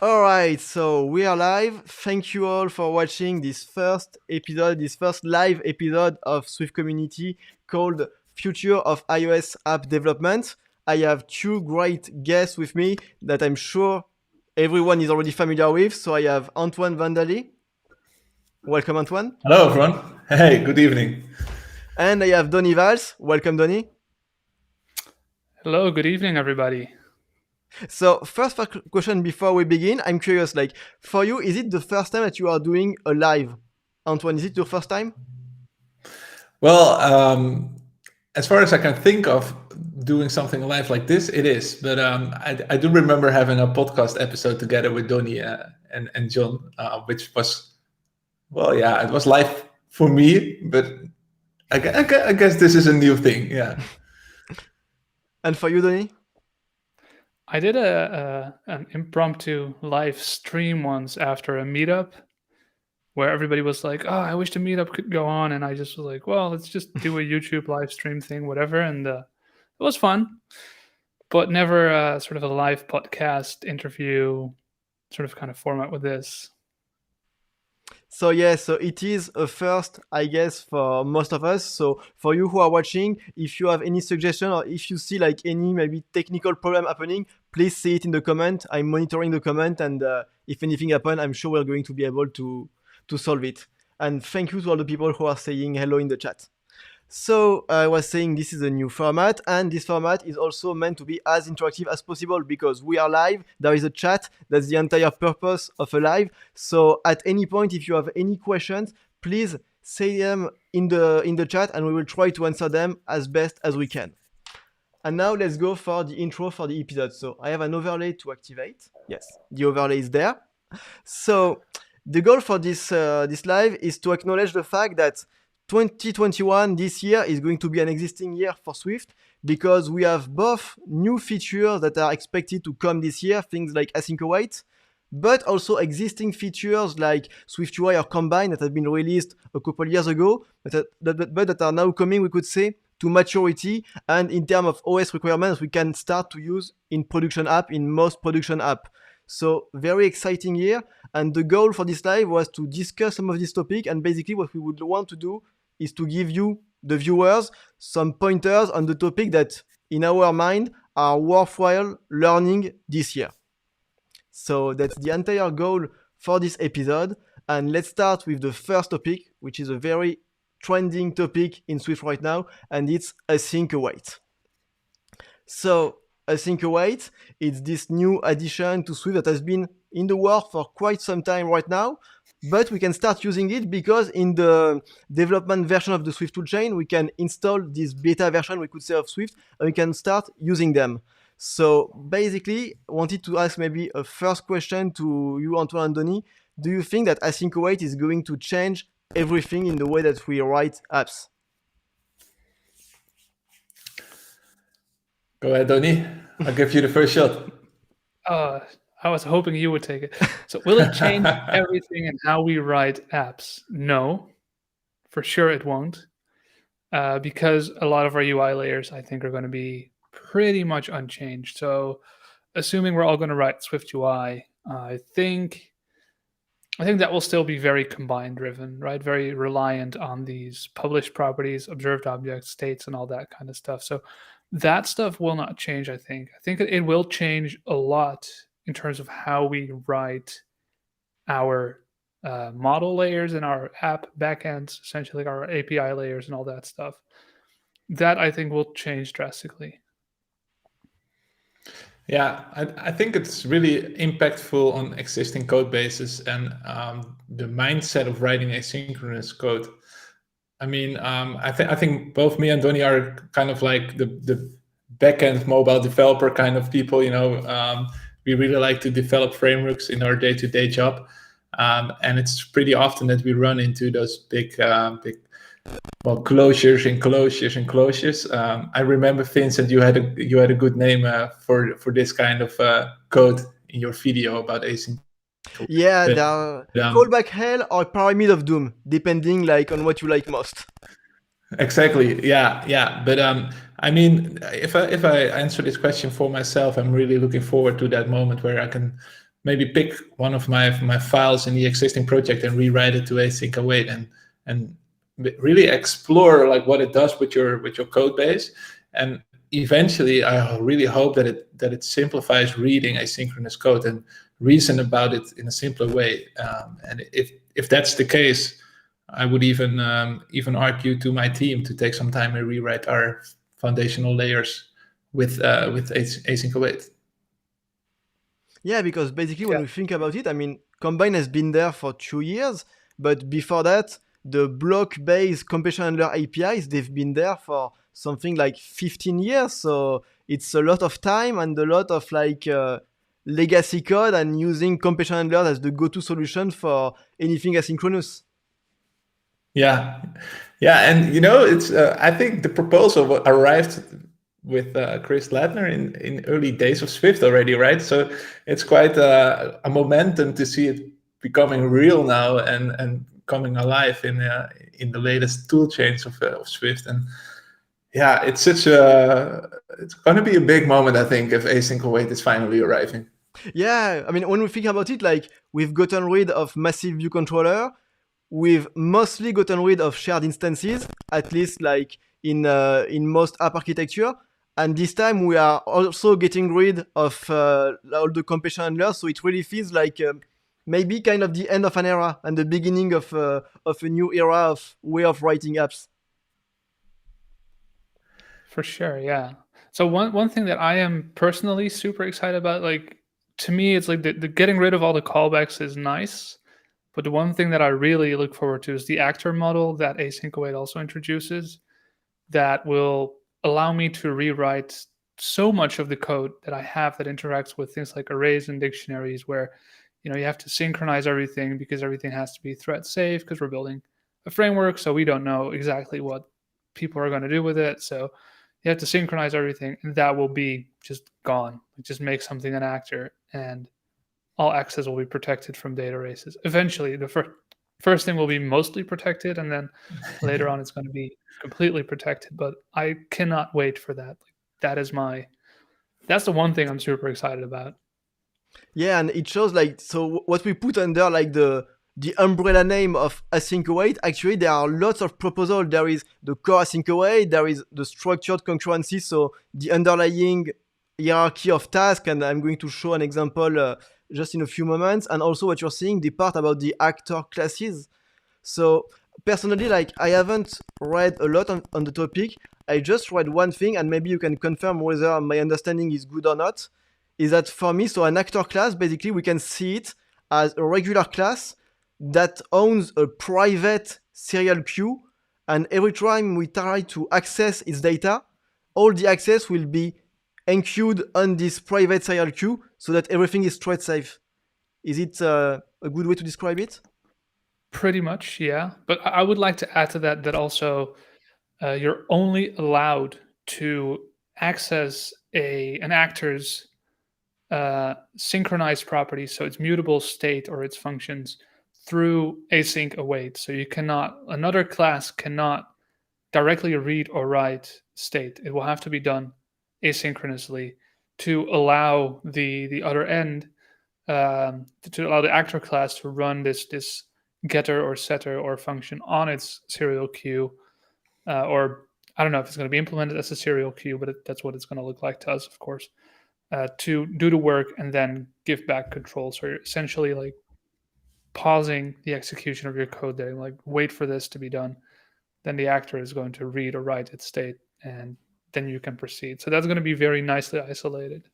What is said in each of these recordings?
All right, so we are live. Thank you all for watching this first episode, this first live episode of Swift Community called Future of iOS App Development. I have two great guests with me that I'm sure everyone is already familiar with. So I have Antoine Vandali. Welcome, Antoine. Hello, everyone. Hey, good evening. And I have Donny Wals. Welcome, Donny. Hello, good evening, everybody. So first question before we begin, I'm curious, like for you, is it the first time that you are doing a live? Antoine, is it your first time? Well, as far as I can think of doing something live like this, it is. But I do remember having a podcast episode together with Donny and John, which was, well, yeah, it was live for me, but I guess this is a new thing, yeah. And for you, Donny? I did an impromptu live stream once after a meetup where everybody was like, "Oh, I wish the meetup could go on," and I just was like, "Well, let's just do a YouTube live stream thing, whatever." And it was fun, but never sort of a live podcast interview sort of kind of format with this. So yeah, so it is a first, I guess, for most of us. So for you who are watching, if you have any suggestion or if you see like any maybe technical problem happening, please say it in the comment. I'm monitoring the comment, and if anything happens, I'm sure we're going to be able to solve it. And thank you to all the people who are saying hello in the chat. So I was saying this is a new format, and this format is also meant to be as interactive as possible because we are live. There is a chat. That's the entire purpose of a live. So at any point, if you have any questions, please say them in the chat, and we will try to answer them as best as we can. And now let's go for the intro for the episode. So I have an overlay to activate. Yes, the overlay is there. So the goal for this live is to acknowledge the fact that 2021, this year, is going to be an existing year for Swift because we have both new features that are expected to come this year, things like Async Await, but also existing features like SwiftUI or Combine that have been released a couple years ago, but that are now coming, we could say, to maturity. And in terms of OS requirements, we can start to use in production app, in most production app. So very exciting year. And the goal for this live was to discuss some of this topic. And basically what we would want to do is to give you, the viewers, some pointers on the topic that in our mind are worthwhile learning this year. So that's the entire goal for this episode. And let's start with the first topic, which is a very trending topic in Swift right now, and it's Async Await. So Async Await, it's this new addition to Swift that has been in the work for quite some time right now, but we can start using it because in the development version of the Swift toolchain, we can install this beta version, we could say, of Swift, and we can start using them. So basically, I wanted to ask maybe a first question to you, Antoine and Donny. Do you think that Async Await is going to change everything in the way that we write apps? Go ahead, Donny. I'll give you the first shot. I was hoping you would take it. So will it change everything in how we write apps? No, for sure it won't. Because a lot of our UI layers, I think, are going to be pretty much unchanged. So assuming we're all going to write SwiftUI, I think that will still be very combine driven, right? Very reliant on these published properties, observed objects, states, and all that kind of stuff. So that stuff will not change, I think. I think it will change a lot in terms of how we write our model layers and our app backends, essentially our API layers and all that stuff. That I think will change drastically. Yeah, I think it's really impactful on existing code bases and the mindset of writing asynchronous code. I mean, I think both me and Donny are kind of like the backend mobile developer kind of people. You know, we really like to develop frameworks in our day-to-day job, and it's pretty often that we run into those big closures and closures and closures. I remember, Vincent, you had a good name for this kind of code in your video about async. Yeah, the callback hell or pyramid of doom, depending like on what you like most. Exactly. Yeah. But I mean, if I answer this question for myself, I'm really looking forward to that moment where I can maybe pick one of my files in the existing project and rewrite it to Async Await and really explore like what it does with your code base. And eventually, I really hope that it simplifies reading asynchronous code and reason about it in a simpler way. And if that's the case, I would even argue to my team to take some time and rewrite our foundational layers with Async Await. Yeah, because basically when we think about it, I mean, Combine has been there for 2 years, but before that, the block-based completion handler APIs, they've been there for something like 15 years. So it's a lot of time and a lot of like legacy code, and using completion handlers as the go-to solution for anything asynchronous. Yeah, and it's I think the proposal arrived with Chris Ladner in early days of Swift already, right? So it's quite a momentum to see it becoming real now and coming alive in the latest tool chains of Swift. And yeah, it's going to be a big moment, I think, if Async Await is finally arriving. Yeah, I mean, when we think about it, like we've gotten rid of massive view controller, we've mostly gotten rid of shared instances, at least like in most app architecture. And this time we are also getting rid of all the completion handlers. So it really feels like maybe kind of the end of an era and the beginning of a new era of way of writing apps. For sure, yeah. So one thing that I am personally super excited about, like to me, it's like the getting rid of all the callbacks is nice. But the one thing that I really look forward to is the actor model that Async Await also introduces, that will allow me to rewrite so much of the code that I have that interacts with things like arrays and dictionaries, where you have to synchronize everything because everything has to be thread safe because we're building a framework, so we don't know exactly what people are going to do with it. So you have to synchronize everything, and that will be just gone. Just make something an actor, and all access will be protected from data races. Eventually, the first thing will be mostly protected, and then later on it's going to be completely protected. But I cannot wait for that. That's the one thing I'm super excited about. Yeah, and it shows like, so what we put under like the umbrella name of Async Await, actually there are lots of proposals. There is the core Async Await, there is the structured concurrency, so the underlying hierarchy of tasks, and I'm going to show an example just in a few moments. And also what you're seeing, the part about the actor classes. So personally, like I haven't read a lot on the topic. I just read one thing, and maybe you can confirm whether my understanding is good or not, is that for me, so an actor class, basically we can see it as a regular class that owns a private serial queue, and every time we try to access its data, all the access will be enqueued on this private serial queue so that everything is thread safe. Is it a good way to describe it? Pretty much, yeah. But I would like to add to that also you're only allowed to access an actor's synchronized property, so its mutable state or its functions, through Async Await. So another class cannot directly read or write state. It will have to be done asynchronously to allow the other end, to allow the actor class to run this getter or setter or function on its serial queue, or I don't know if it's going to be implemented as a serial queue, but that's what it's going to look like to us, of course, to do the work and then give back control. So you're essentially like pausing the execution of your code there, like wait for this to be done. Then the actor is going to read or write its state, and then you can proceed. So that's going to be very nicely isolated.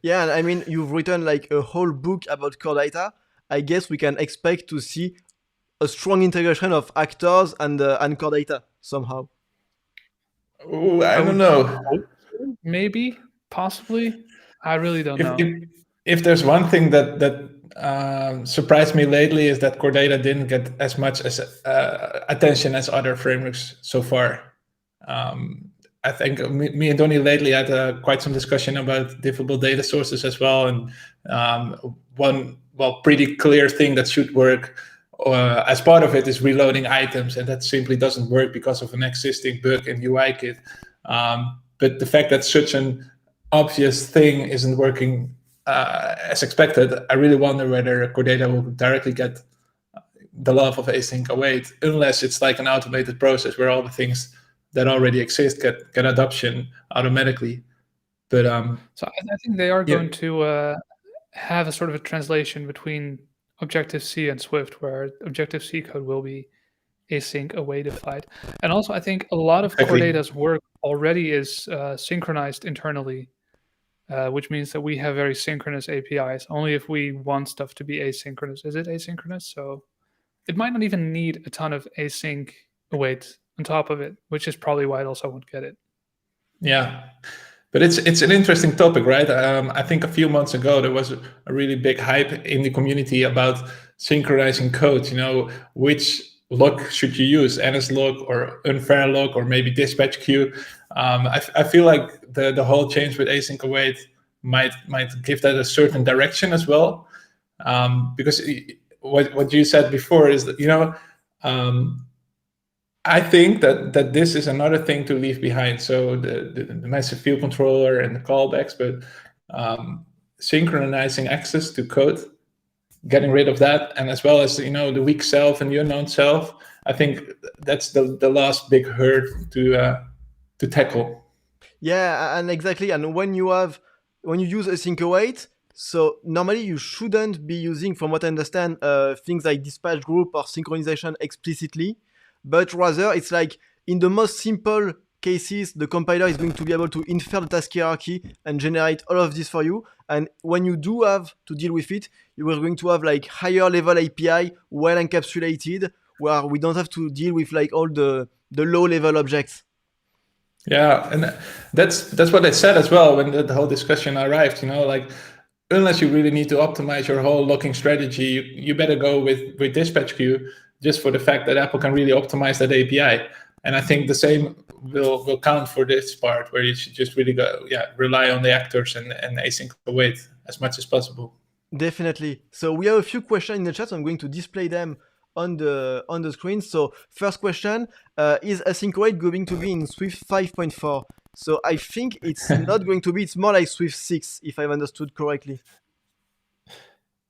Yeah, and I mean, you've written like a whole book about core data. I guess we can expect to see a strong integration of actors and core data somehow. Oh, I don't know. Maybe, possibly. I really don't know. If there's one thing that surprised me lately, is that core data didn't get as much as attention as other frameworks so far. I think me and Donny lately had quite some discussion about diffable data sources as well. And one pretty clear thing that should work as part of it is reloading items, and that simply doesn't work because of an existing bug in UIKit. But the fact that such an obvious thing isn't working as expected, I really wonder whether core data will directly get the love of async await, unless it's like an automated process where all the things that already exist get adoption automatically. But So I think they are Yeah. going to have a sort of a translation between Objective-C and Swift, where Objective-C code will be async awaitified. And also, I think a lot of core Exactly. data's work already is synchronized internally, which means that we have very synchronous APIs. Only if we want stuff to be asynchronous is it asynchronous. So it might not even need a ton of async await on top of it, which is probably why it also won't get it. Yeah, but it's an interesting topic, right? I think a few months ago there was a really big hype in the community about synchronizing code. Which lock should you use, NS lock or unfair lock, or maybe dispatch queue? I feel like the whole change with async await might give that a certain direction as well, because what you said before is that I think that this is another thing to leave behind. So the massive field controller and the callbacks, but synchronizing access to code, getting rid of that, and as well as the weak self and the unknown self. I think that's the last big hurdle to tackle. Yeah, and exactly. And when you use Async Await, so normally you shouldn't be using, from what I understand, things like dispatch group or synchronization explicitly, but rather it's like in the most simple cases, the compiler is going to be able to infer the task hierarchy and generate all of this for you. And when you do have to deal with it, you are going to have like higher level API, well encapsulated, where we don't have to deal with like all the low level objects. Yeah, and that's what I said as well when the whole discussion arrived. Like, unless you really need to optimize your whole locking strategy, you better go with dispatch queue, just for the fact that Apple can really optimize that API. And I think the same will count for this part, where you should just really rely on the actors and async await as much as possible. Definitely. So we have a few questions in the chat. So I'm going to display them on the screen. So first question, is Async Await going to be in Swift 5.4? So I think it's not going to be. It's more like Swift 6, if I've understood correctly.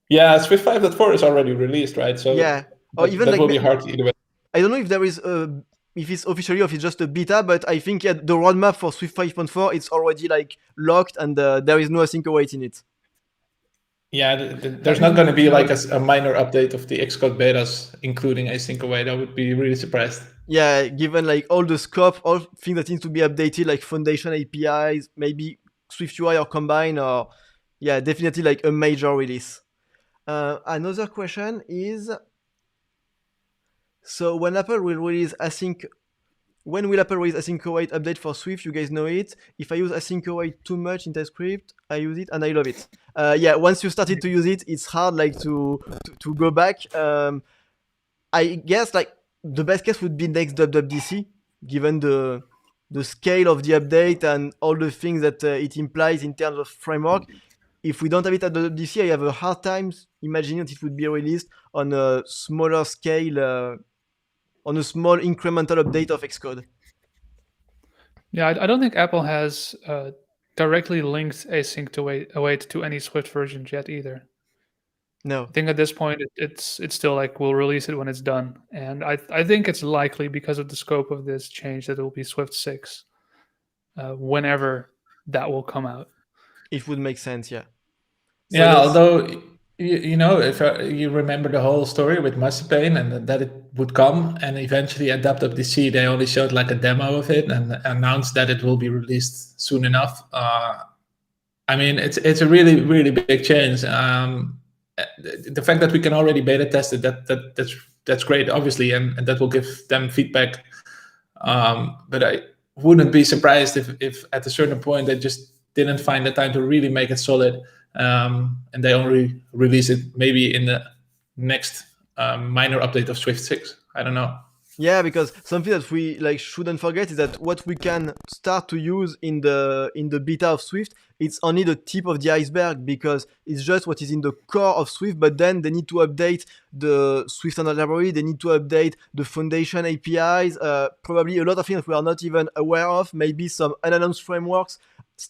Yeah, Swift 5.4 is already released, right? So yeah, or even that like will be hard either way. I don't know if there is if it's officially or if it's just a beta, but I think the roadmap for Swift 5.4 it's already like locked, and there is no Async Await in it. Yeah, there's not going to be like a minor update of the Xcode betas, including async await. I would be really surprised. Yeah, given like all the scope, all things that need to be updated, like foundation APIs, maybe SwiftUI or Combine, or yeah, definitely like a major release. Another question is, so when Apple will release when will Apple release Async Await update for Swift? You guys know it. If I use Async Await too much in TypeScript, I use it and I love it. Yeah, once you started to use it, it's hard like to go back. I guess like the best case would be next WWDC, given the scale of the update and all the things that it implies in terms of framework. If we don't have it at WWDC, I have a hard time imagining that it would be released on a smaller scale, on a small incremental update of Xcode. Yeah, I don't think Apple has directly linked async to await to any Swift versions yet either. No. I think at this point it's still like we'll release it when it's done, and I think it's likely because of the scope of this change that it will be Swift 6 whenever that will come out. It would make sense, yeah. So yeah, although if you remember the whole story with Marzipan and that it would come, and eventually at WWDC they only showed like a demo of it and announced that it will be released soon enough. I mean, it's a really, really big change. The fact that we can already beta test it, that's great, obviously, and that will give them feedback. But I wouldn't be surprised if at a certain point they just didn't find the time to really make it solid, and they only release it maybe in the next minor update of Swift 6. I don't know. Yeah, because something that we like shouldn't forget is that what we can start to use in the beta of Swift, it's only the tip of the iceberg, because it's just what is in the core of Swift. But then they need to update the Swift standard library, they need to update the foundation APIs, probably a lot of things that we are not even aware of. Maybe some unannounced frameworks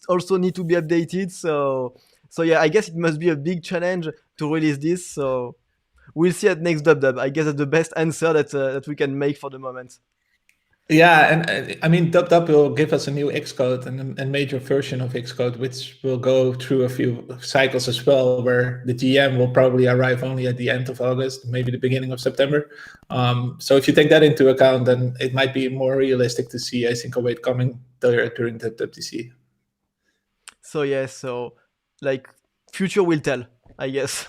also need to be updated. So So yeah, I guess it must be a big challenge to release this. So we'll see at next dub. I guess that's the best answer that we can make for the moment. Yeah, and I mean, dub will give us a new Xcode and a major version of Xcode, which will go through a few cycles as well, where the GM will probably arrive only at the end of August, maybe the beginning of September. So if you take that into account, then it might be more realistic to see Async Await coming there during the WWDC. So yeah, so like future will tell, I guess.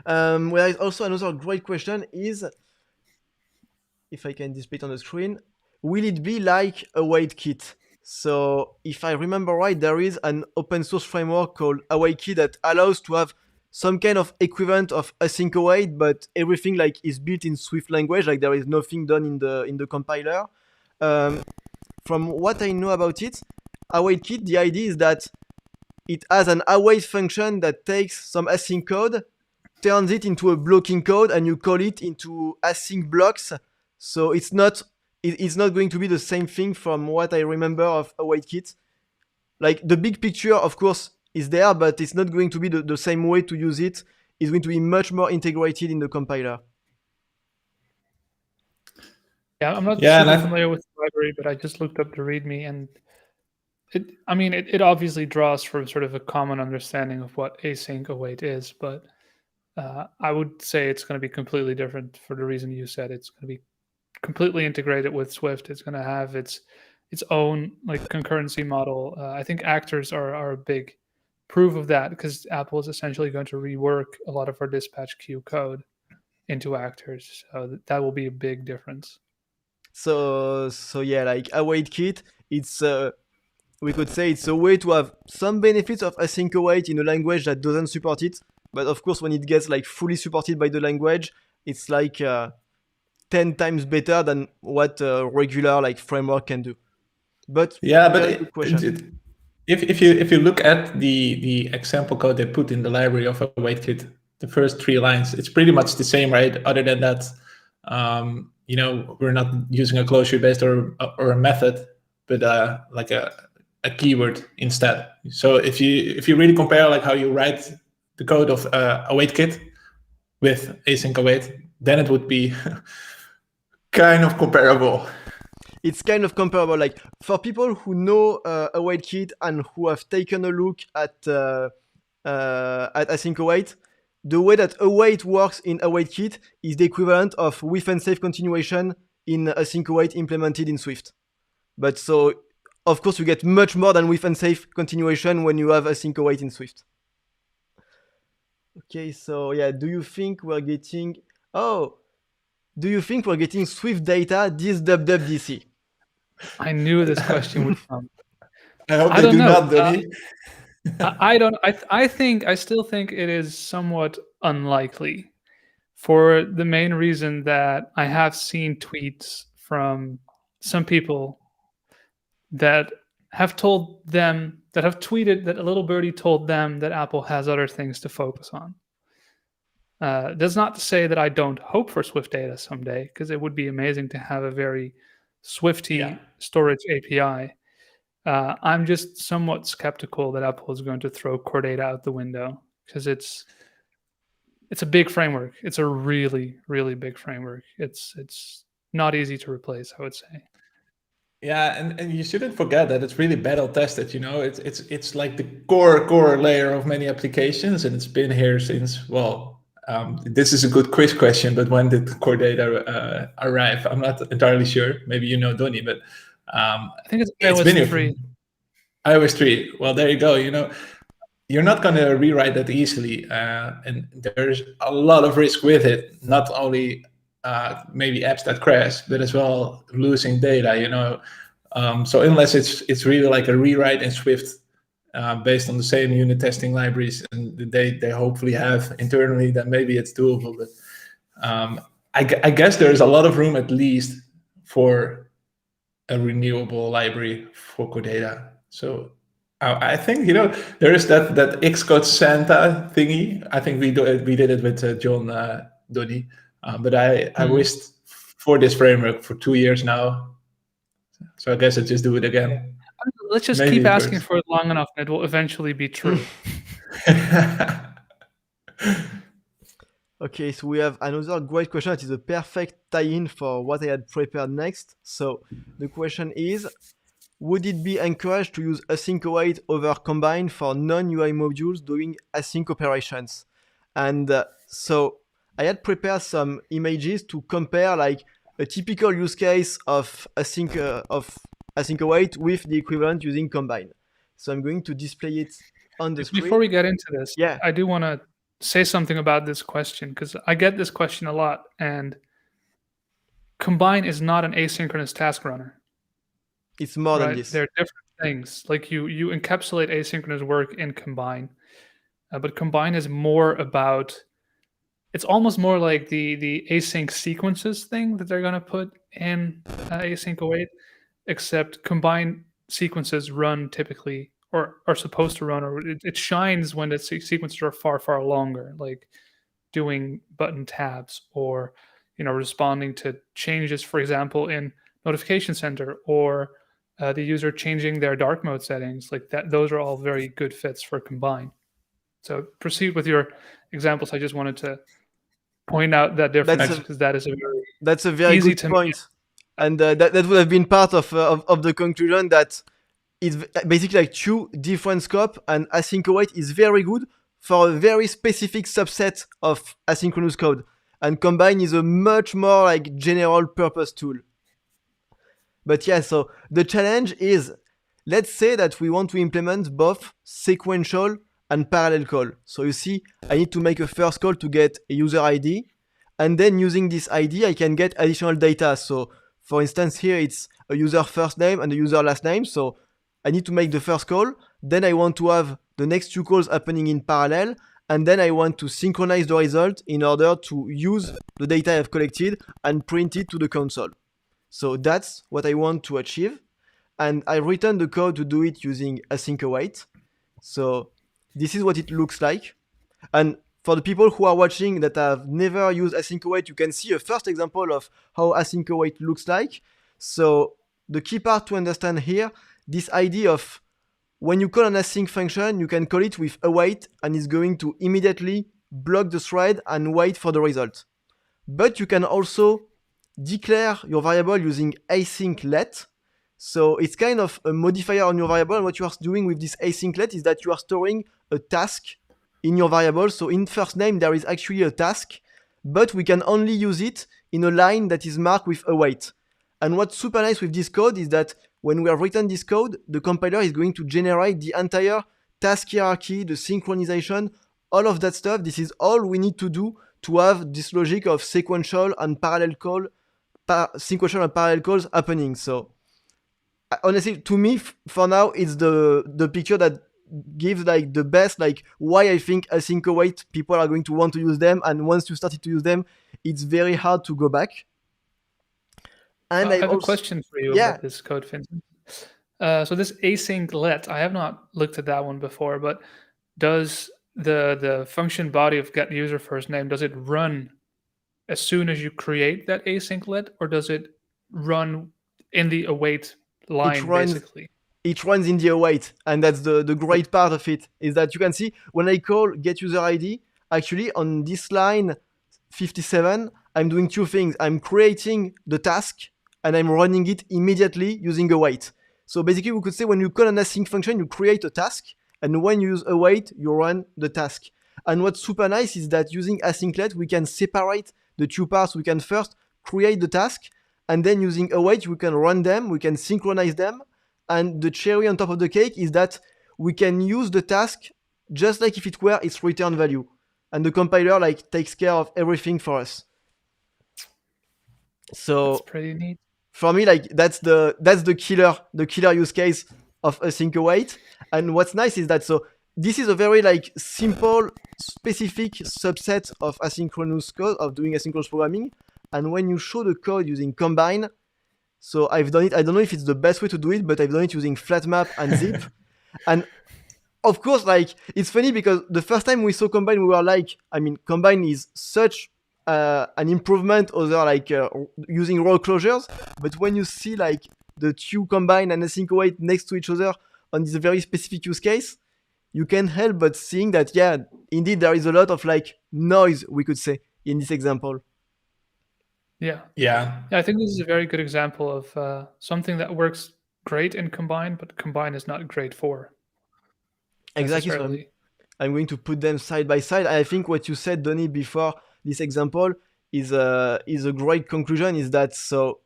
There is also another great question is, if I can display it on the screen, will it be like AwaitKit? So if I remember right, there is an open source framework called AwaitKit that allows to have some kind of equivalent of Async Await, but everything like is built in Swift language, like there is nothing done in the compiler. From what I know about it, AwaitKit, the idea is that it has an await function that takes some async code, turns it into a blocking code, and you call it into async blocks. So it's not going to be the same thing from what I remember of AwaitKit. Like the big picture, of course, is there, but it's not going to be the same way to use it. It's going to be much more integrated in the compiler. Yeah, I'm not super familiar with the library, but I just looked up the README, and it obviously draws from sort of a common understanding of what async await is, but I would say it's going to be completely different for the reason you said. It's going to be completely integrated with Swift. It's going to have its own like concurrency model. I think actors are a big proof of that, because Apple is essentially going to rework a lot of our dispatch queue code into actors. So that will be a big difference. So yeah, like AwaitKit, it's we could say it's a way to have some benefits of async await in a language that doesn't support it. But of course, when it gets like fully supported by the language, it's like 10 times better than what a regular like framework can do. But yeah, but if you look at the example code they put in the library of AwaitKit, the first 3 lines, it's pretty much the same, right? Other than that, we're not using a closure based or a method, but like a keyword instead. So if you really compare like how you write the code of AwaitKit with async await, then it would be kind of comparable. It's kind of comparable. Like for people who know AwaitKit and who have taken a look at async await, the way that await works in AwaitKit is the equivalent of with and safe continuation in async await implemented in Swift. But so, of course, you get much more than with and safe continuation when you have async await in Swift. Okay, so yeah, do you think we're getting Swift data this WWDC? I knew this question would come. I hope they do not, Donny. I still think it is somewhat unlikely, for the main reason that I have seen tweets from some people that have tweeted that a little birdie told them that Apple has other things to focus on. That's not to say that I don't hope for Swift data someday, because it would be amazing to have a very Swifty storage API. I'm just somewhat skeptical that Apple is going to throw core data out the window, because it's a big framework. It's a really, really big framework. It's not easy to replace, I would say. Yeah, and you shouldn't forget that it's really battle tested. It's like the core layer of many applications, and it's been here since this is a good quiz question, but when did core data arrive? I'm not entirely sure. Maybe you know, Donny, but I think it's been 3. iOS 3. Well, there you go. You're not going to rewrite that easily, and there's a lot of risk with it. Not only maybe apps that crash, but as well losing data. So unless it's really like a rewrite in Swift based on the same unit testing libraries, and they hopefully have internally, then maybe it's doable. But I guess there's a lot of room at least for a renewable library for core data. So I think there is that Xcode Santa thingy. I think we did it with John Donny, but I wished for this framework for 2 years now. So I guess I just do it again. Let's just keep asking for it long enough, and it will eventually be true. Okay, so we have another great question that is a perfect tie-in for what I had prepared next. So the question is, would it be encouraged to use Async Await over Combine for non-UI modules doing async operations? And so I had prepared some images to compare like a typical use case of Async Await with the equivalent using Combine. So I'm going to display it on the screen. Before we get into this, Yeah. I do want to say something about this question because I get this question a lot, and Combine is not an asynchronous task runner. It's more than Right? this. They're different things. Like you encapsulate asynchronous work in Combine, but Combine is more about. It's almost more like the async sequences thing that they're gonna put in Async Await, except Combine sequences run typically or are supposed to run, or it shines when the sequences are far longer, like doing button tabs or responding to changes, for example, in Notification Center, or the user changing their dark mode settings, like that. Those are all very good fits for Combine. So proceed with your examples. I just wanted to point out that difference because that is that's a very easy good to point. And that would have been part of the conclusion that it's basically like two different scope, and Async Await is very good for a very specific subset of asynchronous code, and Combine is a much more like general purpose tool. But yeah, so the challenge is, let's say that we want to implement both sequential and parallel call. So you see, I need to make a first call to get a user ID, and then using this ID, I can get additional data. So for instance, here it's a user first name and a user last name. So I need to make the first call, then I want to have the next two calls happening in parallel, and then I want to synchronize the result in order to use the data I've collected and print it to the console. So that's what I want to achieve. And I written the code to do it using Async Await. So this is what it looks like. And for the people who are watching that have never used Async Await, you can see a first example of how Async Await looks like. So the key part to understand here, this idea of when you call an async function, you can call it with await, and it's going to immediately block the thread and wait for the result. But you can also declare your variable using async let. So it's kind of a modifier on your variable, and what you are doing with this async let is that you are storing a task in your variable. So in first name, there is actually a task, but we can only use it in a line that is marked with await. And what's super nice with this code is that when we have written this code, the compiler is going to generate the entire task hierarchy, the synchronization, all of that stuff. This is all we need to do to have this logic of sequential and parallel call, sequential and parallel calls happening. So honestly, to me, for now, it's the picture that gives like the best, like why I think Async Await people are going to want to use them, and once you started to use them, it's very hard to go back. And I have a question for you about this code, Vincent. So this async let, I have not looked at that one before, but does the function body of get user first name, does it run as soon as you create that async let, or does it run in the await line basically? It runs in the await, and that's the great part of it, is that you can see when I call get user ID, actually on this line 57, I'm doing two things. I'm creating the task, and I'm running it immediately using await. So basically, we could say when you call an async function, you create a task, and when you use await, you run the task. And what's super nice is that using async let, we can separate the two parts. We can first create the task, and then using await, we can run them, we can synchronize them. And the cherry on top of the cake is that we can use the task just like if it were its return value. And the compiler like takes care of everything for us. So that's pretty neat. For me, like that's the killer use case of Async Await. And what's nice is that so this is a very like simple, specific subset of asynchronous code, of doing asynchronous programming. And when you show the code using Combine, so I've done it, I don't know if it's the best way to do it, but I've done it using flatmap and zip. And of course, like it's funny because the first time we saw Combine, we were like, I mean, Combine is such an improvement over like using row closures. But when you see like the two Combine and Async Await next to each other on this very specific use case, you can't help but seeing that, yeah, indeed there is a lot of like noise, we could say, in this example. Yeah. Yeah. Yeah, I think this is a very good example of something that works great in Combine, but Combine is not great for Exactly. So necessarily. I'm going to put them side by side. I think what you said, Donny, before this example is a great conclusion. Is that so?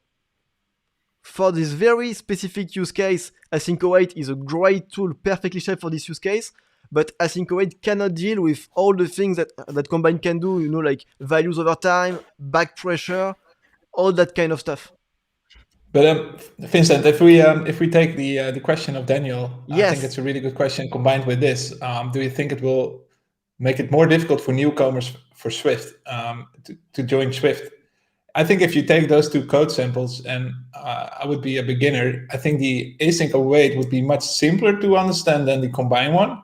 For this very specific use case, Async Await is a great tool, perfectly shaped for this use case. But Async Await cannot deal with all the things that Combine can do. You know, like values over time, back pressure, all that kind of stuff. But Vincent, if we take the question of Daniel, I think Yes. it's a really good question combined with this. Do you think it will make it more difficult for newcomers for Swift to join Swift? I think if you take those two code samples and I would be a beginner, I think the async await would be much simpler to understand than the combine one.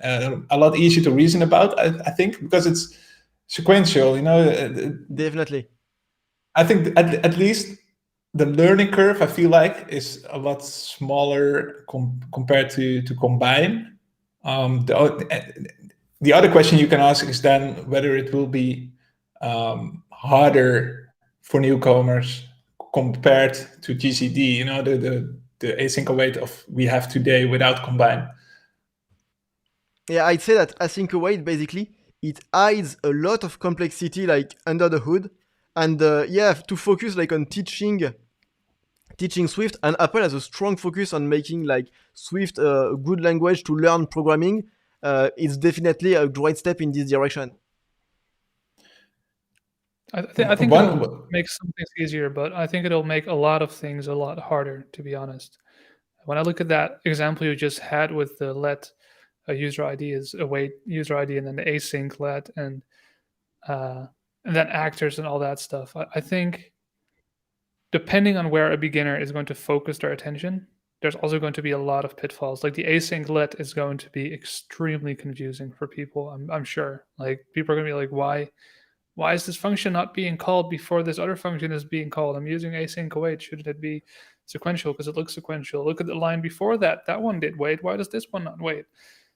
A lot easier to reason about, I think, because it's sequential. You know, Definitely. I think at least the learning curve, I feel like, is a lot smaller compared to combine. The other question you can ask is then whether it will be harder for newcomers compared to GCD. You know, the async await of we have today without combine. Yeah, I'd say that Async Await basically it hides a lot of complexity like under the hood, and yeah, to focus like on teaching Swift, and Apple has a strong focus on making like Swift a good language to learn programming. It's definitely a great step in this direction. I think it'll make some things easier, but I think it'll make a lot of things a lot harder, to be honest. When I look at that example you just had with the let user ID is await user ID and then the async let and then actors and all that stuff. I think depending on where a beginner is going to focus their attention, there's also going to be a lot of pitfalls. Like the async let is going to be extremely confusing for people. I'm sure. Like people are going to be like, why is this function not being called before this other function is being called? I'm using async await. Shouldn't it be sequential because it looks sequential? Look at the line before that. That one did wait. Why does this one not wait?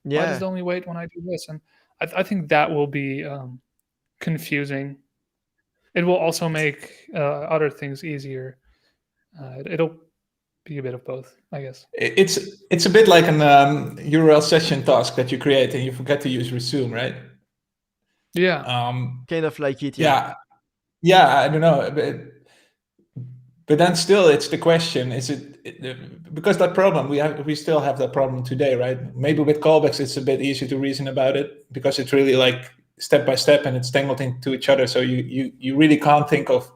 Why does it only wait when I do this? And I think that will be confusing. It will also make other things easier. It'll be a bit of both, I guess. It's a bit like an URL session task that you create and you forget to use resume, right? Yeah. Kind of like it. Yeah. I don't know, but then still, it's the question: is it because that problem we still have that problem today, right? Maybe with callbacks, it's a bit easier to reason about it because it's really like step by step and it's tangled into each other. So you really can't think of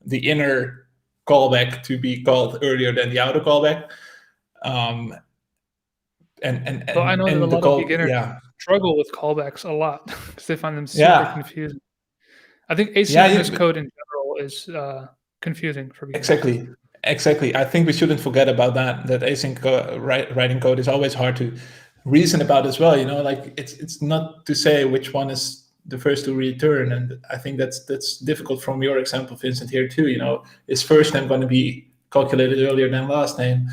the inner callback to be called earlier than the outer callback. And I know that a lot of beginners struggle with callbacks a lot because they find them super confusing. I think asynchronous code in general is confusing for beginners. Exactly. I think we shouldn't forget about that async writing code is always hard to reason about as well. You know, like it's not to say which one is the first to return, and I think that's difficult from your example, Vincent, here too. You know, is first name going to be calculated earlier than last name?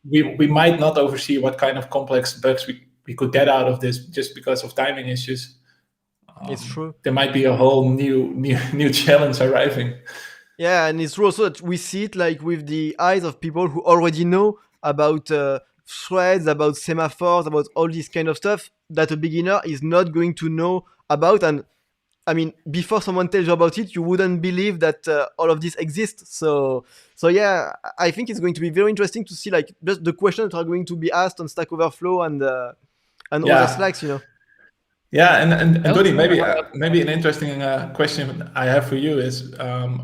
We might not oversee what kind of complex bugs we could get out of this just because of timing issues. It's true. There might be a whole new challenge arriving. Yeah, and it's true also that we see it like with the eyes of people who already know about threads, about semaphores, about all this kind of stuff that a beginner is not going to know about. And I mean, before someone tells you about it, you wouldn't believe that all of this exists. So yeah, I think it's going to be very interesting to see like just the questions that are going to be asked on Stack Overflow and other Slacks, you know. Yeah, and Donny, maybe an interesting question I have for you is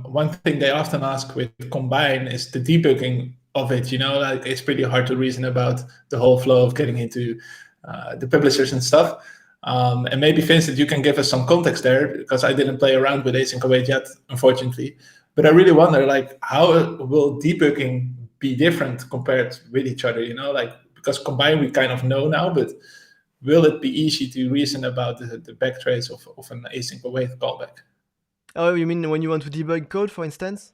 one thing they often ask with Combine is the debugging of it. You know, like it's pretty hard to reason about the whole flow of getting into the publishers and stuff. And maybe Vincent, you can give us some context there because I didn't play around with Async Await yet, unfortunately. But I really wonder, like, how will debugging be different compared with each other? You know, like because Combine we kind of know now, but will it be easy to reason about the backtrace of an async await callback? Oh, you mean when you want to debug code, for instance?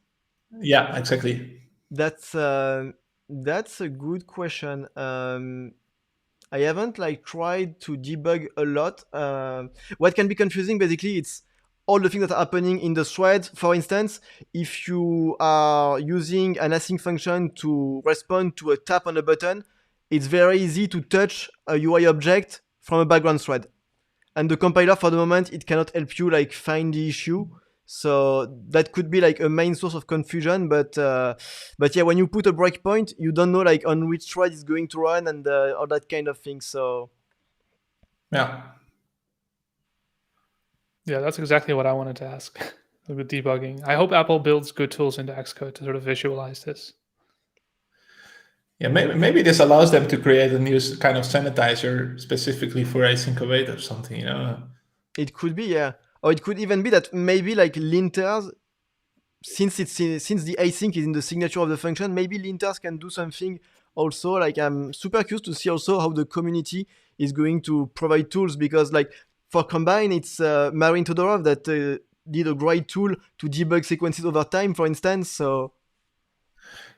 Yeah, exactly. That's a good question. I haven't like tried to debug a lot. What can be confusing, basically, it's all the things that are happening in the thread. For instance, if you are using an async function to respond to a tap on a button, it's very easy to touch a UI object from a background thread. And the compiler, for the moment, it cannot help you like find the issue. So that could be like a main source of confusion. But yeah, when you put a breakpoint, you don't know like on which thread it's going to run and all that kind of thing. So Yeah. Yeah, that's exactly what I wanted to ask with debugging. I hope Apple builds good tools into Xcode to sort of visualize this. Yeah, maybe this allows them to create a new kind of sanitizer specifically for Async Await or something, you know? it could be, yeah. Or it could even be that maybe like linters, since the async is in the signature of the function, maybe linters can do something also. Like I'm super curious to see also how the community is going to provide tools, because like for Combine, it's Marin Todorov that did a great tool to debug sequences over time, for instance. So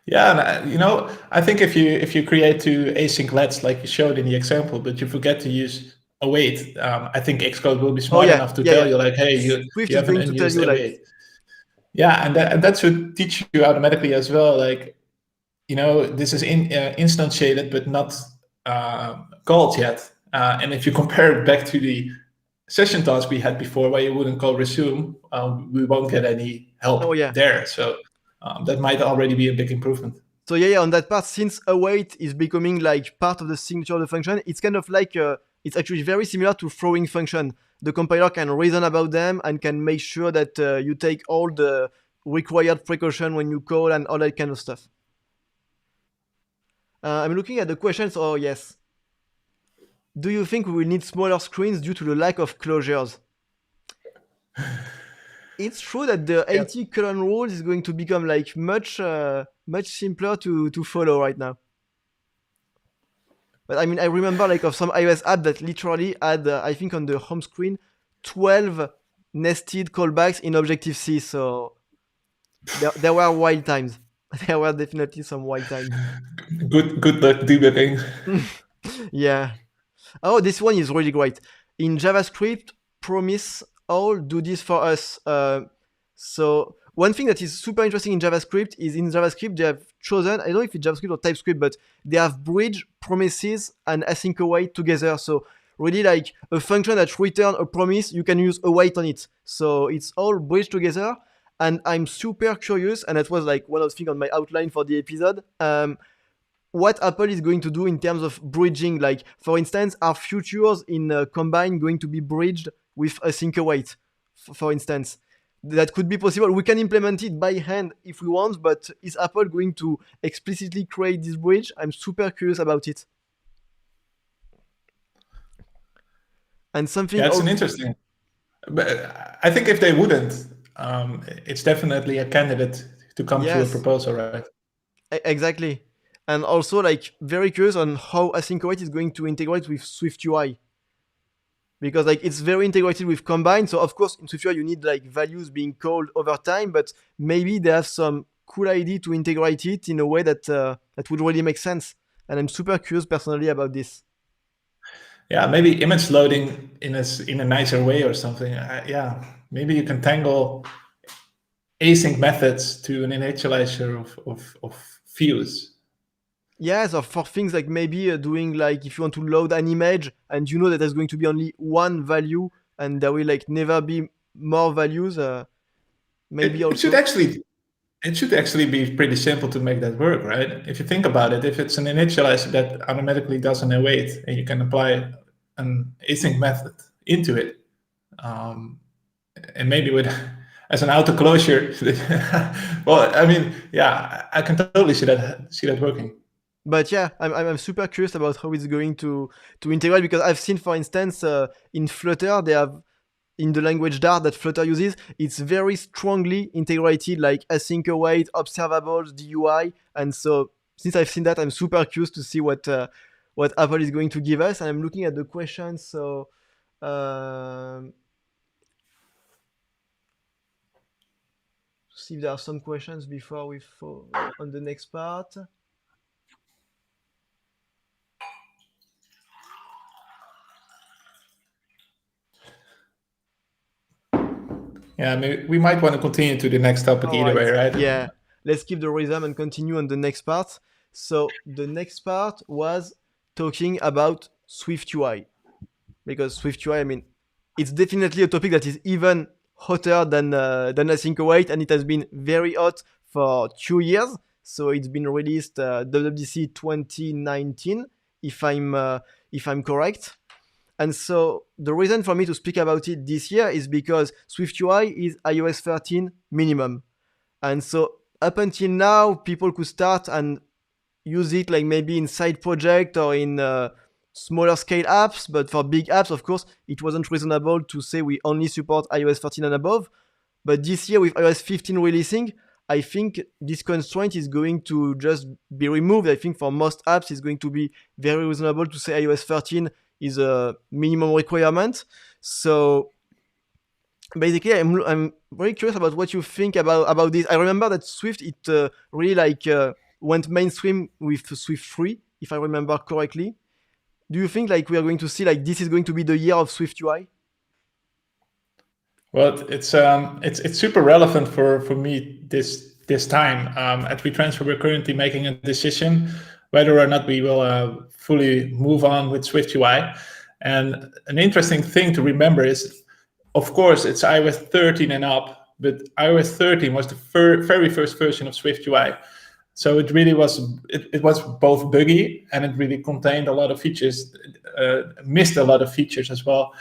Yeah, and I think if you create two async lets like you showed in the example, but you forget to use await, I think Xcode will be smart enough to tell you like, hey, Swift you is have an going to tell unused you like, await. Yeah, and that should teach you automatically as well. Like, this is instantiated but not called yet. And if you compare it back to the session task we had before, where you wouldn't call resume, we won't get any help there. So that might already be a big improvement. So yeah, on that part, since await is becoming like part of the signature of the function, it's kind of like it's actually very similar to throwing function. The compiler can reason about them and can make sure that you take all the required precaution when you call and all that kind of stuff. I'm looking at the questions. Oh yes. Do you think we will need smaller screens due to the lack of closures? It's true that the 80 colon rule is going to become like much simpler to follow right now. But I mean, I remember like of some iOS app that literally had, I think on the home screen, 12 nested callbacks in Objective-C. So there were wild times. There were definitely some wild times. Good luck debugging. Yeah. Oh, this one is really great. In JavaScript, promise all do this for us. So one thing that is super interesting in JavaScript is in JavaScript they have chosen, I don't know if it's JavaScript or TypeScript, but they have bridged promises and async await together. So really like a function that return a promise, you can use await on it. So it's all bridged together. And I'm super curious, and that was like one of the things on my outline for the episode. What Apple is going to do in terms of bridging. Like, for instance, are futures in Combine going to be bridged with async await, for instance? That could be possible. We can implement it by hand if we want, but is Apple going to explicitly create this bridge? I'm super curious about it. And something Yeah, it's else. an interesting. But I think if they wouldn't, it's definitely a candidate to come to a proposal, right? Exactly. And also, like, very curious on how Async Await is going to integrate with SwiftUI. Because, like, it's very integrated with Combine. So, of course, in SwiftUI, you need, like, values being called over time. But maybe they have some cool idea to integrate it in a way that that would really make sense. And I'm super curious personally about this. Yeah, maybe image loading in a nicer way or something. Yeah, maybe you can tangle async methods to an initializer of views. Yes, or for things like maybe doing like if you want to load an image and you know that there's going to be only one value and there will like never be more values. Maybe It also. should actually be pretty simple to make that work, right? If you think about it, if it's an initializer that automatically does an await and you can apply an async method into it, and maybe with as an auto closure. Well, I mean, yeah, I can totally see that working. But yeah, I'm super curious about how it's going to integrate, because I've seen, for instance, in Flutter, they have in the language Dart that Flutter uses, it's very strongly integrated, like async await, observables, DUI, and so since I've seen that, I'm super curious to see what Apple is going to give us. And I'm looking at the questions, so. See if there are some questions before we go on the next part. Yeah, maybe we might want to continue to the next topic All either right. way, right? Yeah. Let's keep the rhythm and continue on the next part. So the next part was talking about SwiftUI, because SwiftUI, I mean, it's definitely a topic that is even hotter than Async Await, and it has been very hot for 2 years. So it's been released WWDC 2019, if I'm correct. And so the reason for me to speak about it this year is because SwiftUI is iOS 13 minimum. And so up until now, people could start and use it like maybe in side project or in smaller scale apps. But for big apps, of course, it wasn't reasonable to say we only support iOS 13 and above. But this year with iOS 15 releasing, I think this constraint is going to just be removed. I think for most apps, it's going to be very reasonable to say iOS 13 is a minimum requirement. So basically, I'm very curious about what you think about this. I remember that Swift it really went mainstream with Swift 3, if I remember correctly. Do you think like we are going to see like this is going to be the year of Swift UI? Well, it's super relevant for me this time. At WeTransfer, we're currently making a decision whether or not we will fully move on with SwiftUI. And an interesting thing to remember is, of course, it's iOS 13 and up, but iOS 13 was the very first version of SwiftUI. So it really was, it was both buggy and it really contained a lot of features, missed a lot of features as well.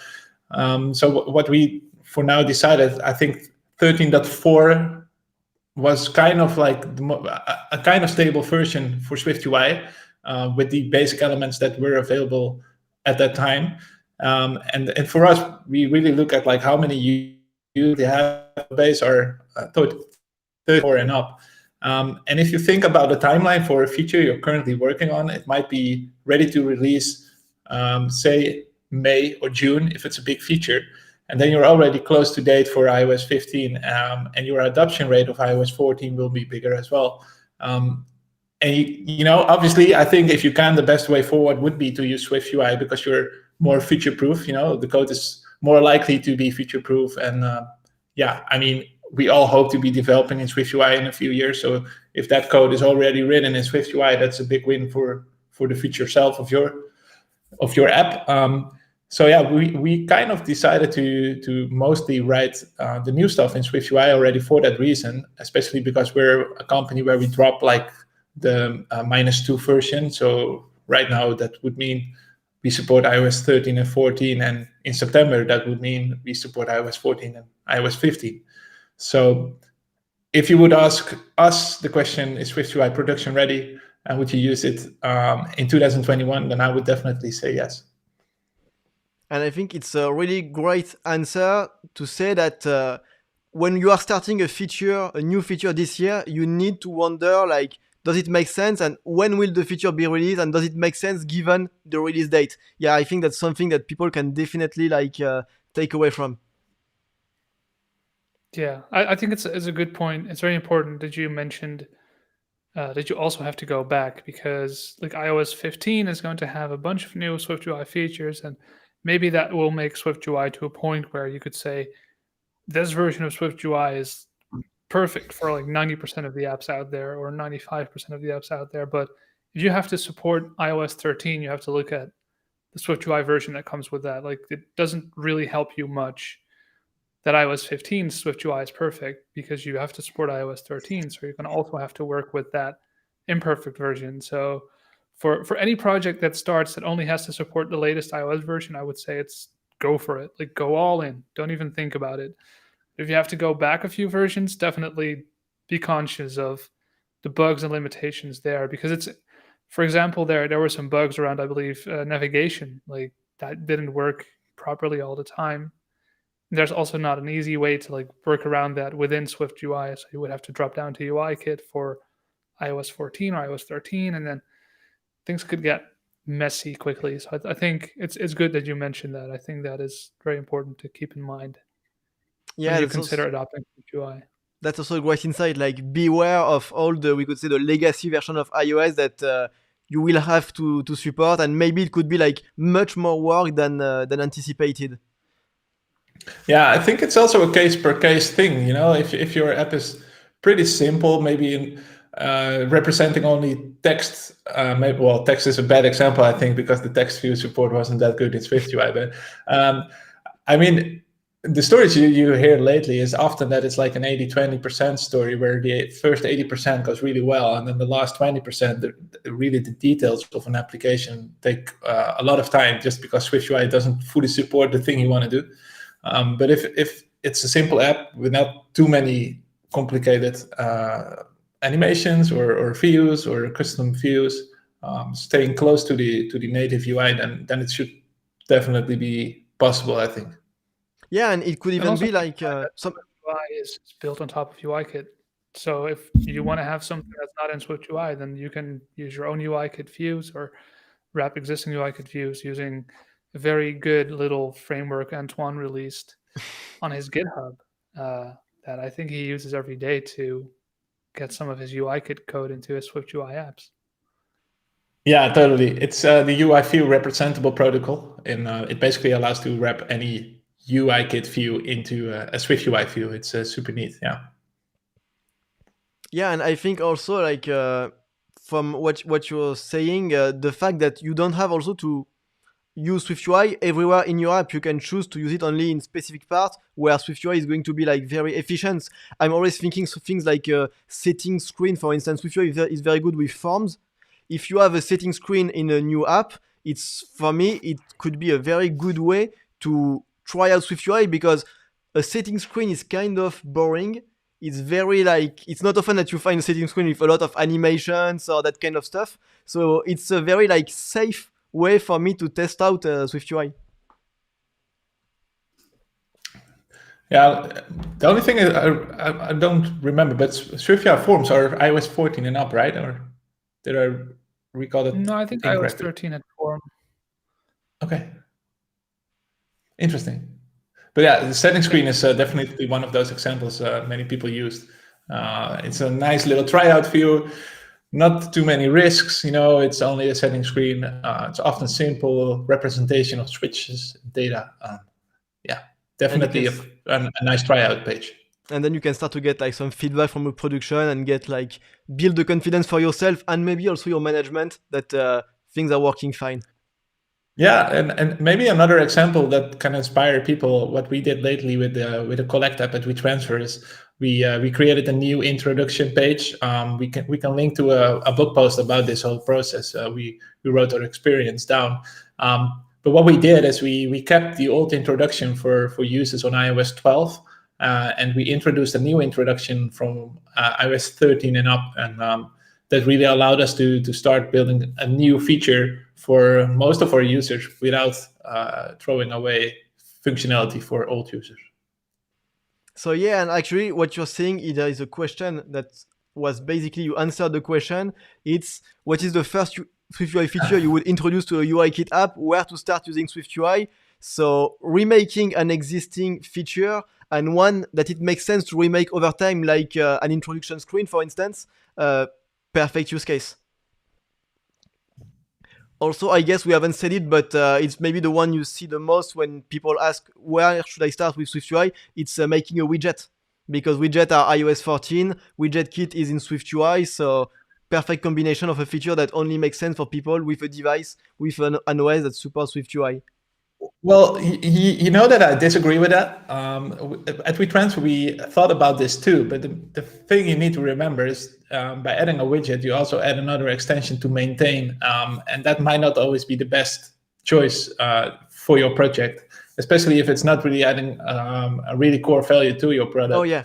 So what we for now decided, I think 13.4 was kind of like a kind of stable version for SwiftUI with the basic elements that were available at that time. And for us, we really look at like how many users they have base are 34 and up. And if you think about the timeline for a feature you're currently working on, it might be ready to release, say, May or June, if it's a big feature. And then you're already close to date for iOS 15, and your adoption rate of iOS 14 will be bigger as well. And you know, obviously, I think if you can, the best way forward would be to use SwiftUI because you're more future-proof. You know, the code is more likely to be future-proof. And yeah, I mean, we all hope to be developing in SwiftUI in a few years. So if that code is already written in SwiftUI, that's a big win for the future self of your app. So yeah, we kind of decided to mostly write the new stuff in SwiftUI already for that reason, especially because we're a company where we drop like the -2 version. So right now that would mean we support iOS 13 and 14, and in September that would mean we support iOS 14 and iOS 15. So if you would ask us the question, is SwiftUI production ready and would you use it in 2021, then I would definitely say yes. And I think it's a really great answer to say that when you are starting a new feature this year, you need to wonder like, does it make sense, and when will the feature be released, and does it make sense given the release date? Yeah, I think that's something that people can definitely like take away from. Yeah, I think it's a good point. It's very important that you mentioned that you also have to go back because like iOS 15 is going to have a bunch of new SwiftUI features, and maybe that will make SwiftUI to a point where you could say this version of SwiftUI is perfect for like 90% of the apps out there or 95% of the apps out there. But if you have to support iOS 13, you have to look at the SwiftUI version that comes with that. Like it doesn't really help you much that iOS 15 SwiftUI is perfect because you have to support iOS 13. So you're going to also have to work with that imperfect version. So for any project that starts that only has to support the latest iOS version, I would say it's go for it. Like go all in. Don't even think about it. If you have to go back a few versions, definitely be conscious of the bugs and limitations there because it's, for example, there were some bugs around, I believe, navigation, like that didn't work properly all the time. There's also not an easy way to like work around that within SwiftUI. So you would have to drop down to UIKit for iOS 14 or iOS 13, and then things could get messy quickly. So I think it's good that you mentioned that. I think that is very important to keep in mind when Yeah, you consider adopting SwiftUI. that's also a great insight. Like, beware of all the, we could say, the legacy version of iOS that you will have to support, and maybe it could be like much more work than anticipated. Yeah, I think it's also a case per case thing. If your app is pretty simple, maybe in representing only text. Text is a bad example, I think, because the text view support wasn't that good in SwiftUI. But I mean, the stories you hear lately is often that it's like an 80-20% story where the first 80% goes really well, and then the last 20%, really the details of an application take a lot of time, just because SwiftUI doesn't fully support the thing you want to do. But if it's a simple app without too many complicated animations or views or custom views, staying close to the native UI, then it should definitely be possible, I think. Yeah, and it could And even also be keep in like mind that some. UI is built on top of UIKit. So if you want to have something that's not in SwiftUI, then you can use your own UIKit views or wrap existing UIKit views using a very good little framework Antoine released on his GitHub that I think he uses every day to get some of his UIKit code into his SwiftUI apps. Yeah, totally. It's the UI view representable protocol, and it basically allows to wrap any UIKit view into a SwiftUI view. It's super neat. Yeah. Yeah, and I think also like from what you're saying, the fact that you don't have also to use SwiftUI everywhere in your app. You can choose to use it only in specific parts where SwiftUI is going to be like very efficient. I'm always thinking of things like a setting screen, for instance. SwiftUI is very good with forms. If you have a setting screen in a new app, it's for me it could be a very good way to try out SwiftUI because a setting screen is kind of boring. It's very like it's not often that you find a setting screen with a lot of animations or that kind of stuff. So it's a very like safe way for me to test out SwiftUI. Yeah, the only thing is I don't remember, but SwiftUI forms are iOS 14 and up, right? Or did I recall that? No, I think iOS incorrectly? 13 had form. Okay. Interesting. But yeah, the setting screen is definitely one of those examples many people used. It's a nice little tryout view, not too many risks. It's only a setting screen. It's often simple representation of switches, data. Yeah, definitely a nice tryout page. And then you can start to get like some feedback from the production and get like build the confidence for yourself and maybe also your management that things are working fine. Yeah, and maybe another example that can inspire people. What we did lately with the Collect app at WeTransfer is we created a new introduction page. We can link to a blog post about this whole process. We wrote our experience down. But what we did is we kept the old introduction for users on iOS 12, and we introduced a new introduction from iOS 13 and up, and that really allowed us to start building a new feature for most of our users without throwing away functionality for old users. So yeah, and actually what you're saying is there is a question that was basically you answered the question. It's what is the first SwiftUI feature you would introduce to a UIKit app, where to start using SwiftUI. So remaking an existing feature and one that it makes sense to remake over time, like an introduction screen, for instance, perfect use case. Also, I guess we haven't said it, but it's maybe the one you see the most when people ask, where should I start with SwiftUI? It's making a widget. Because widgets are iOS 14, widget kit is in SwiftUI, so perfect combination of a feature that only makes sense for people with a device with an OS that supports SwiftUI. Well, you know that I disagree with that. At WeTransfer, we thought about this too, but the thing you need to remember is by adding a widget, you also add another extension to maintain, and that might not always be the best choice for your project, especially if it's not really adding a really core value to your product. Oh yeah.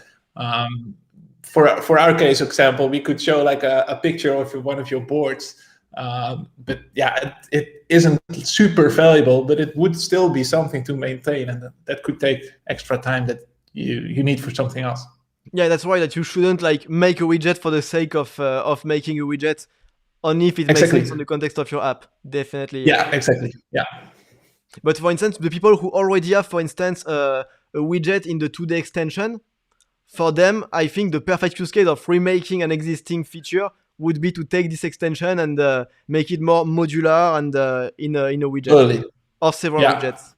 For our case example, we could show like a picture of one of your boards. But yeah, it isn't super valuable, but it would still be something to maintain, and that could take extra time that you need for something else. Yeah, that's why that you shouldn't like make a widget for the sake of making a widget, only if it makes sense in the context of your app. Definitely. Yeah, exactly. Yeah. But for instance, the people who already have, for instance, a widget in the 2D extension, for them, I think the perfect use case of remaking an existing feature would be to take this extension and make it more modular and in a widget. Totally. Or several widgets.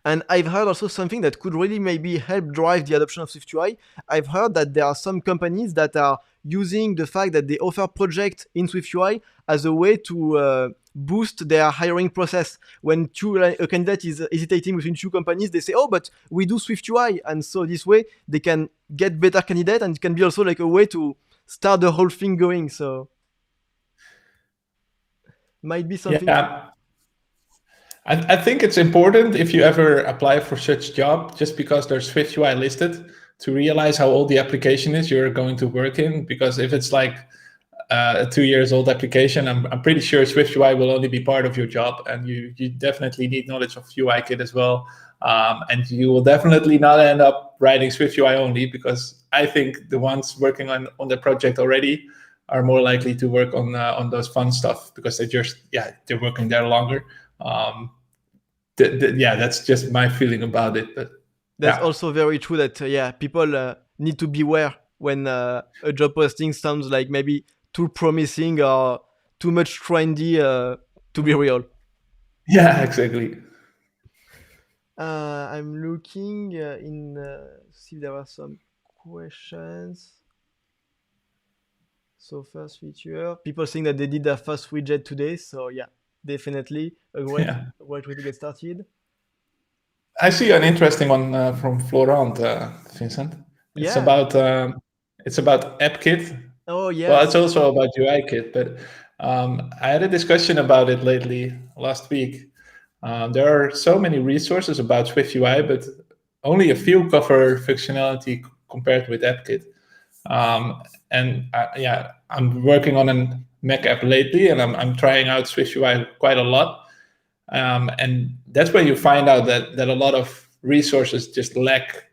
And I've heard also something that could really maybe help drive the adoption of SwiftUI. I've heard that there are some companies that are using the fact that they offer projects in SwiftUI as a way to boost their hiring process. When a candidate is hesitating between two companies, they say, "Oh, but we do SwiftUI," and so this way they can get better candidate, and it can be also like a way to start the whole thing going. So might be something. Yeah, I think it's important if you ever apply for such job, just because there's SwiftUI listed, to realize how old the application is you're going to work in. Because if it's like a 2 years old application, I'm pretty sure SwiftUI will only be part of your job, and you definitely need knowledge of UIKit as well. And you will definitely not end up writing SwiftUI only, because I think the ones working on the project already are more likely to work on those fun stuff, because they're working there longer. That's just my feeling about it. But That's also very true that people need to beware when a job posting sounds like maybe too promising or too much trendy to be real. Yeah, exactly. I'm looking see if there are some questions. So first feature, people saying that they did their first widget today. So yeah, definitely a great way to get started. I see an interesting one from Florent, Vincent. It's about AppKit. Oh yes. Well, it's also about UIKit, but I had a discussion about it last week. There are so many resources about SwiftUI, but only a few cover functionality compared with AppKit. I'm working on a Mac app lately, and I'm trying out SwiftUI quite a lot. And that's where you find out that a lot of resources just lack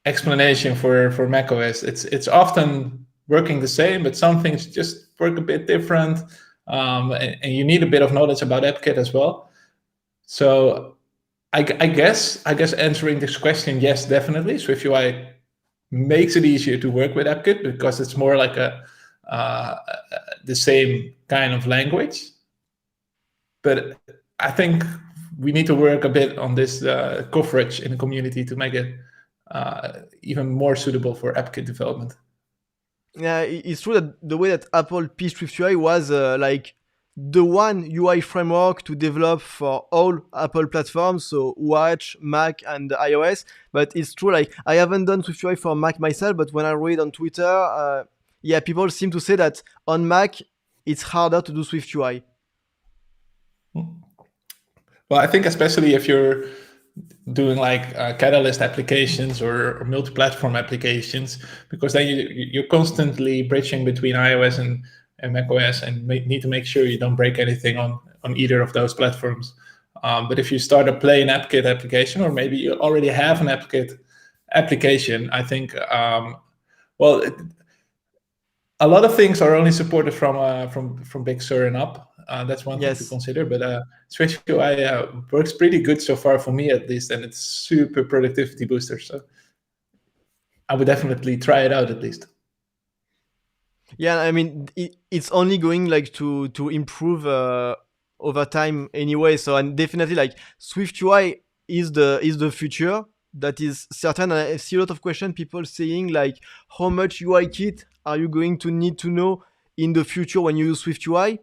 explanation for macOS. It's often working the same, but some things just work a bit different, and you need a bit of knowledge about AppKit as well. So I guess answering this question, yes, definitely. SwiftUI makes it easier to work with AppKit because it's more like the same kind of language. But I think we need to work a bit on this coverage in the community to make it even more suitable for AppKit development. Yeah, it's true that the way that Apple pitched SwiftUI was like the one UI framework to develop for all Apple platforms, so Watch, Mac, and iOS. But it's true, like I haven't done SwiftUI for Mac myself, but when I read on Twitter, people seem to say that on Mac it's harder to do SwiftUI. Well, I think especially if you're doing like Catalyst applications or multi-platform applications, because then you're constantly bridging between iOS and macOS, and need to make sure you don't break anything on either of those platforms. But if you start a plain AppKit application, or maybe you already have an AppKit application, I think, a lot of things are only supported from Big Sur and up. That's one thing to consider. But SwiftUI works pretty good so far for me, at least, and it's super productivity booster. So I would definitely try it out at least. Yeah, I mean, it's only going like to improve over time anyway. So, and definitely like SwiftUI is the future. That is certain. And I see a lot of questions, people saying like, how much UIKit are you going to need to know in the future when you use SwiftUI?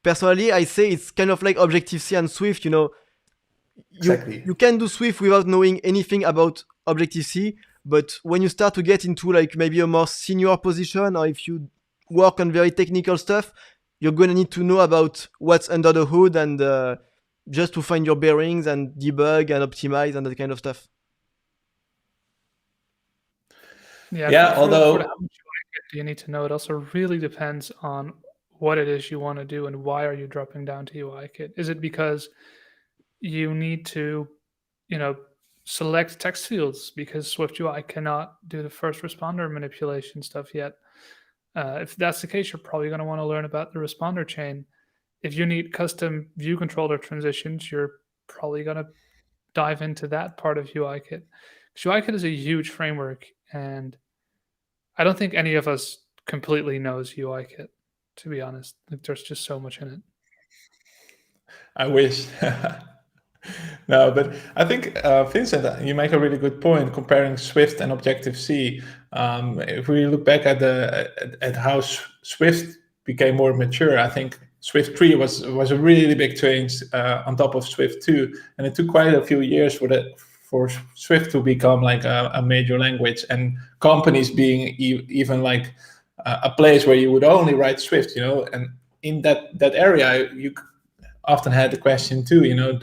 Personally, I say it's kind of like Objective-C and Swift. You know, exactly. You can do Swift without knowing anything about Objective-C. But when you start to get into like maybe a more senior position, or if you work on very technical stuff, you're going to need to know about what's under the hood, and just to find your bearings and debug and optimize and that kind of stuff. Yeah, although for how much you need to know, it also really depends on what it is you want to do and why are you dropping down to UIKit. Is it because you need to, select text fields because SwiftUI cannot do the first responder manipulation stuff yet? If that's the case, you're probably going to want to learn about the responder chain. If you need custom view controller transitions, you're probably going to dive into that part of UIKit. UIKit is a huge framework, and I don't think any of us completely knows UIKit, to be honest. Like, there's just so much in it. I wish. No, but I think, Vincent, you make a really good point comparing Swift and Objective-C. If we look back at how Swift became more mature, I think Swift 3 was a really big change on top of Swift 2, and it took quite a few years for Swift to become like a major language, and companies being even like a place where you would only write Swift, and in that area you often had the question too,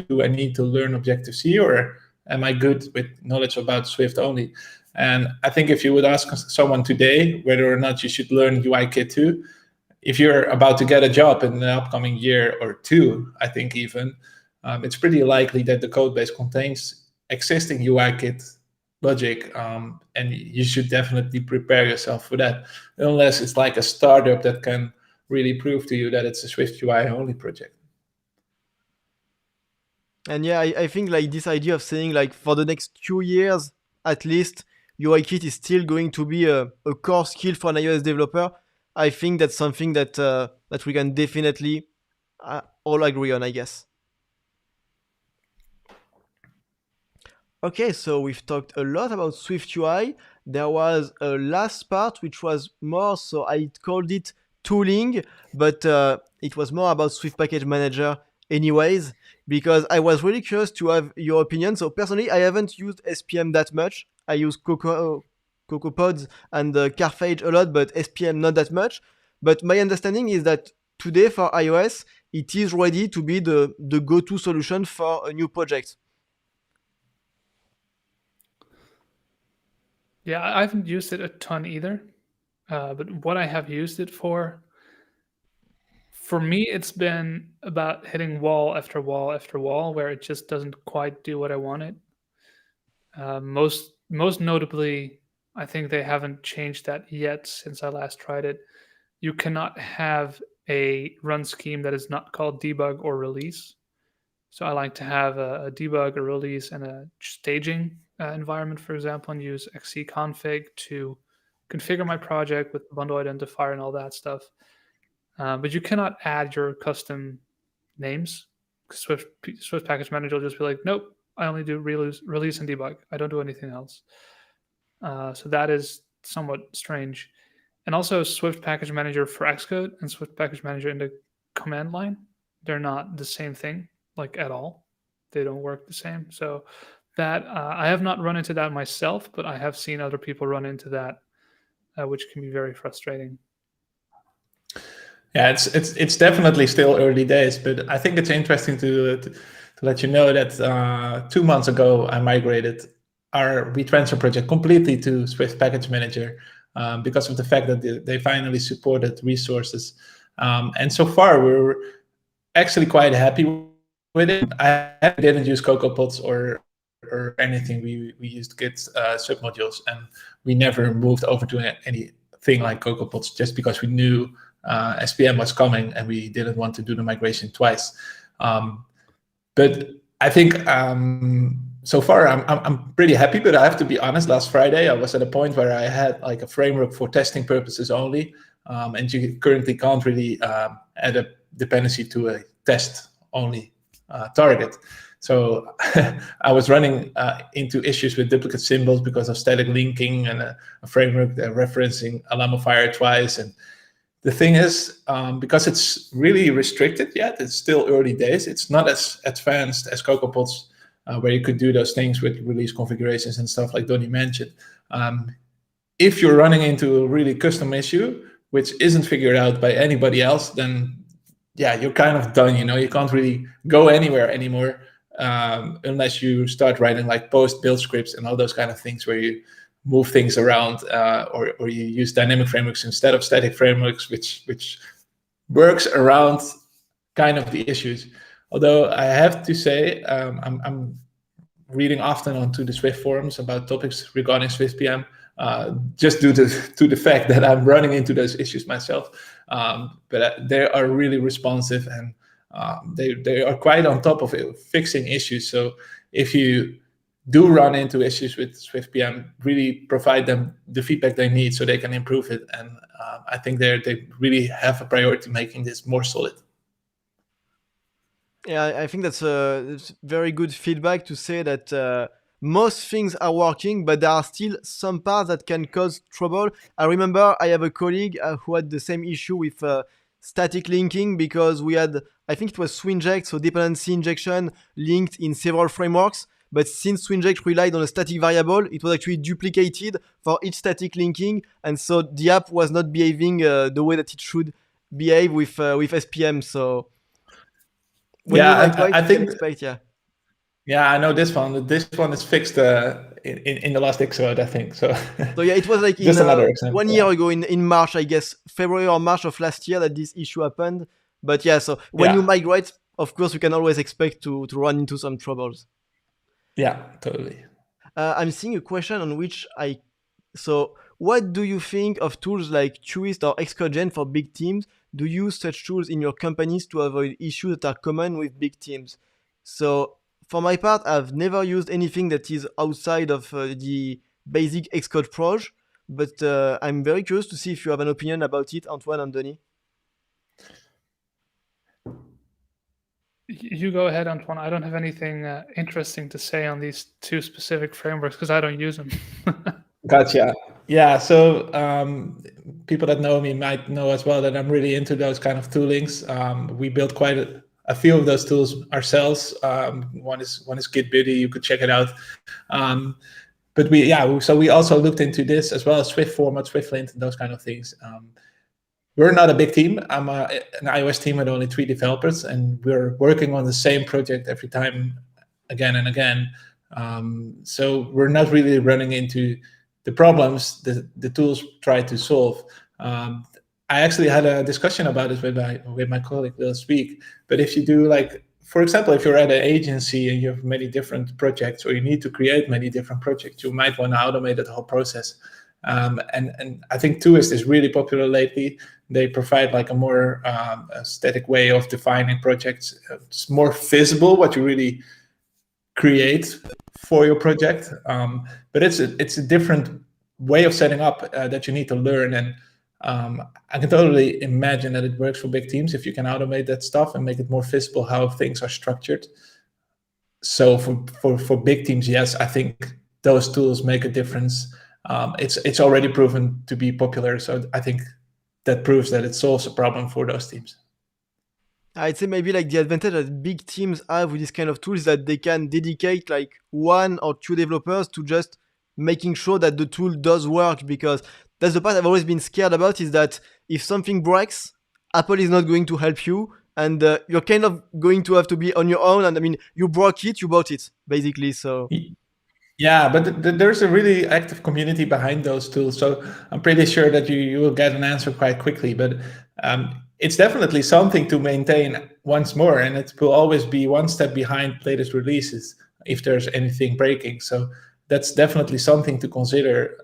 do I need to learn Objective-C, or am I good with knowledge about Swift only? And I think if you would ask someone today whether or not you should learn UIKit 2, if you're about to get a job in the upcoming year or two, I think even, it's pretty likely that the code base contains existing UIKit logic, and you should definitely prepare yourself for that, unless it's like a startup that can really prove to you that it's a SwiftUI only project. And yeah, I think like this idea of saying like for the next 2 years at least, UIKit is still going to be a core skill for an iOS developer. I think that's something that we can definitely all agree on, I guess. Okay, so we've talked a lot about SwiftUI. There was a last part which was more, so I called it tooling, but it was more about Swift Package Manager anyways, because I was really curious to have your opinion. So personally, I haven't used SPM that much. I use CocoaPods and Carphage a lot, but SPM not that much. But my understanding is that today for iOS, it is ready to be the go-to solution for a new project. Yeah, I haven't used it a ton either, but what I have used it for me, it's been about hitting wall after wall after wall where it just doesn't quite do what I wanted. Most notably, I think they haven't changed that yet since I last tried it. You cannot have a run scheme that is not called debug or release. So I like to have a debug, a release, and a staging environment, for example, and use xcconfig to configure my project with the bundle identifier and all that stuff. But you cannot add your custom names. Swift Package Manager will just be like, nope, I only do release and debug. I don't do anything else. So that is somewhat strange. And also Swift Package Manager for Xcode and Swift Package Manager in the command line, they're not the same thing, like at all. They don't work the same. So that I have not run into that myself, but I have seen other people run into that, which can be very frustrating. Yeah, it's definitely still early days, but I think it's interesting to let you know that 2 months ago I migrated our WeTransfer project completely to Swift Package Manager because of the fact that they finally supported resources, and so far we're actually quite happy with it. I didn't use CocoaPods or anything. We used Git submodules, and we never moved over to anything like CocoaPods just because we knew SPM was coming and we didn't want to do the migration twice. But I think so far I'm pretty happy, but I have to be honest, last Friday I was at a point where I had like a framework for testing purposes only, and you currently can't really add a dependency to a test only target. So I was running into issues with duplicate symbols because of static linking and a framework referencing Alamofire twice. And the thing is, because it's really restricted yet, it's still early days. It's not as advanced as CocoaPods, where you could do those things with release configurations and stuff like Donny mentioned. If you're running into a really custom issue, which isn't figured out by anybody else, then yeah, you're kind of done. You can't really go anywhere anymore unless you start writing like post build scripts and all those kind of things where you move things around, or you use dynamic frameworks instead of static frameworks, which works around kind of the issues. Although I have to say, I'm reading often onto the Swift forums about topics regarding SwiftPM, just due to the fact that I'm running into those issues myself. But they are really responsive, and they are quite on top of it, fixing issues. So if you do run into issues with SwiftPM, really provide them the feedback they need so they can improve it. And I think they really have a priority making this more solid. Yeah, I think that's very good feedback to say that most things are working, but there are still some parts that can cause trouble. I remember I have a colleague who had the same issue with static linking because we had, I think it was swinject, so dependency injection linked in several frameworks. But since swinject relied on a static variable, it was actually duplicated for each static linking, and so the app was not behaving the way that it should behave with SPM. So when you write Yeah, right, I you can think. expect, yeah. Yeah, I know this one. This one is fixed in the last episode, I think. So So yeah, it was like in just another example. 1 year ago in March, I guess, February or March of last year that this issue happened. But yeah, so when you Yeah, migrate, of course, you can always expect to run into some troubles. yeah, totally. I'm seeing a question on which so what do you think of tools like Truist or Xcode for big teams? Do you use such tools in your companies to avoid issues that are common with big teams? So for my part, I've never used anything that is outside of the basic Xcode proj, but I'm very curious to see if you have an opinion about it, Antoine and Donny. You go ahead, Antoine. I don't have anything interesting to say on these two specific frameworks because I don't use them. Gotcha. Yeah. So people that know me might know as well that I'm really into those kind of toolings. We built quite a few of those tools ourselves. One is Git Buddy. You could check it out. But we also looked into this as well as Swift format, SwiftLint, and those kind of things. We're not a big team. I'm an iOS team with only 3 developers, and we're working on the same project every time, again and again. So we're not really running into the problems the tools try to solve. I actually had a discussion about this with my colleague Will Speak. But if you do, like, for example, if you're at an agency and you have many different projects, or you need to create many different projects, you might want to automate that whole process. And I think Toist is really popular lately. They provide like a more static way of defining projects. It's more visible what you really create for your project, but it's a different way of setting up that you need to learn. And I can totally imagine that it works for big teams if you can automate that stuff and make it more visible how things are structured. So for big teams, yes, I think those tools make a difference. It's already proven to be popular, so I think that proves that it solves a problem for those teams. I'd say maybe like the advantage that big teams have with this kind of tools is that they can dedicate like 1 or 2 developers to just making sure that the tool does work, because that's the part I've always been scared about, is that if something breaks, Apple is not going to help you, and you're kind of going to have to be on your own. And I mean, you broke it, you bought it, basically. So yeah, but there's a really active community behind those tools, so I'm pretty sure that you will get an answer quite quickly. But it's definitely something to maintain once more, and it will always be one step behind latest releases if there's anything breaking. So that's definitely something to consider,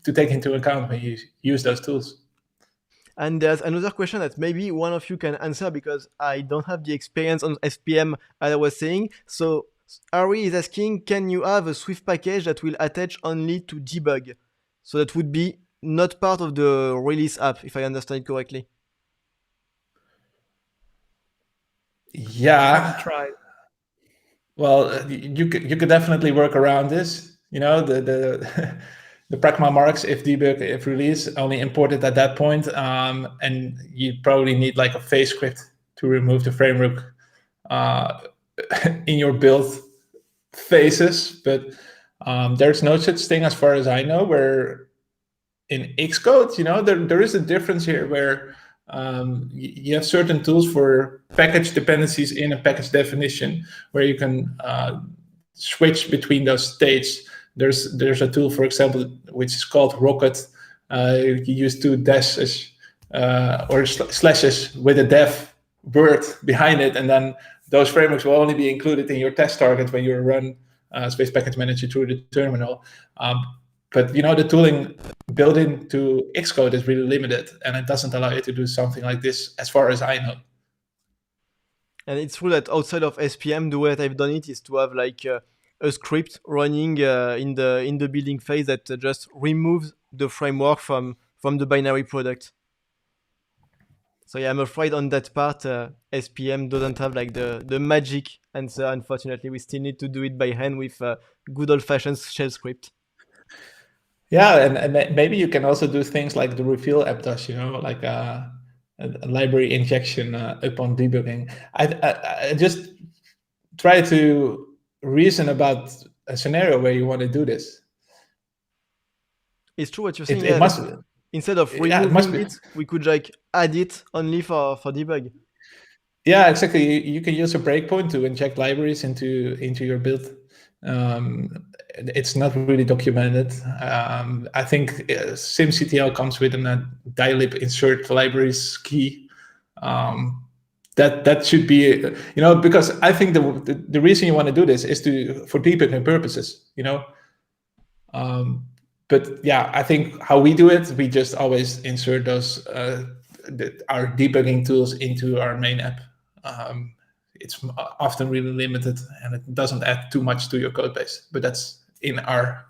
to take into account when you use those tools. And there's another question that maybe one of you can answer, because I don't have the experience on SPM, as I was saying. So Ari is asking, can you have a Swift package that will attach only to debug? So that would be not part of the release app, if I understand it correctly. I Yeah, haven't tried. well, you could definitely work around this. You know, the the pragma marks, if debug, if release, only imported at that point, and you probably need like a phase script to remove the framework in your build phases. But there's no such thing, as far as I know, where in Xcode, you know, there is a difference here where you have certain tools for package dependencies in a package definition, where you can switch between those states. There's a tool, for example, which is called Rocket. You use 2 dashes or slashes with a dev word behind it, and then those frameworks will only be included in your test target when you run Space Package Manager through the terminal. But you know, the tooling built into Xcode is really limited, and it doesn't allow you to do something like this, as far as I know. And it's true that outside of SPM, the way that I've done it is to have like a script running in the building phase that just removes the framework from the binary product. So yeah, I'm afraid on that part, SPM doesn't have like the magic answer. Unfortunately, we still need to do it by hand with good old-fashioned shell script. Yeah, and maybe you can also do things like the reveal app does, like a library injection upon debugging. I just try to reason about a scenario where you want to do this. It's true what you're saying. It Yeah, must, like, instead of yeah, it must removing be. it, we could like add it only for debug. Yeah, exactly. You can use a breakpoint to inject libraries into your build. It's not really documented. I think SimCTL comes with a dilib insert libraries key. That should be, because I think the reason you want to do this is for debugging purposes. But yeah, I think how we do it, we just always insert those our debugging tools into our main app. It's often really limited and it doesn't add too much to your code base, but that's in our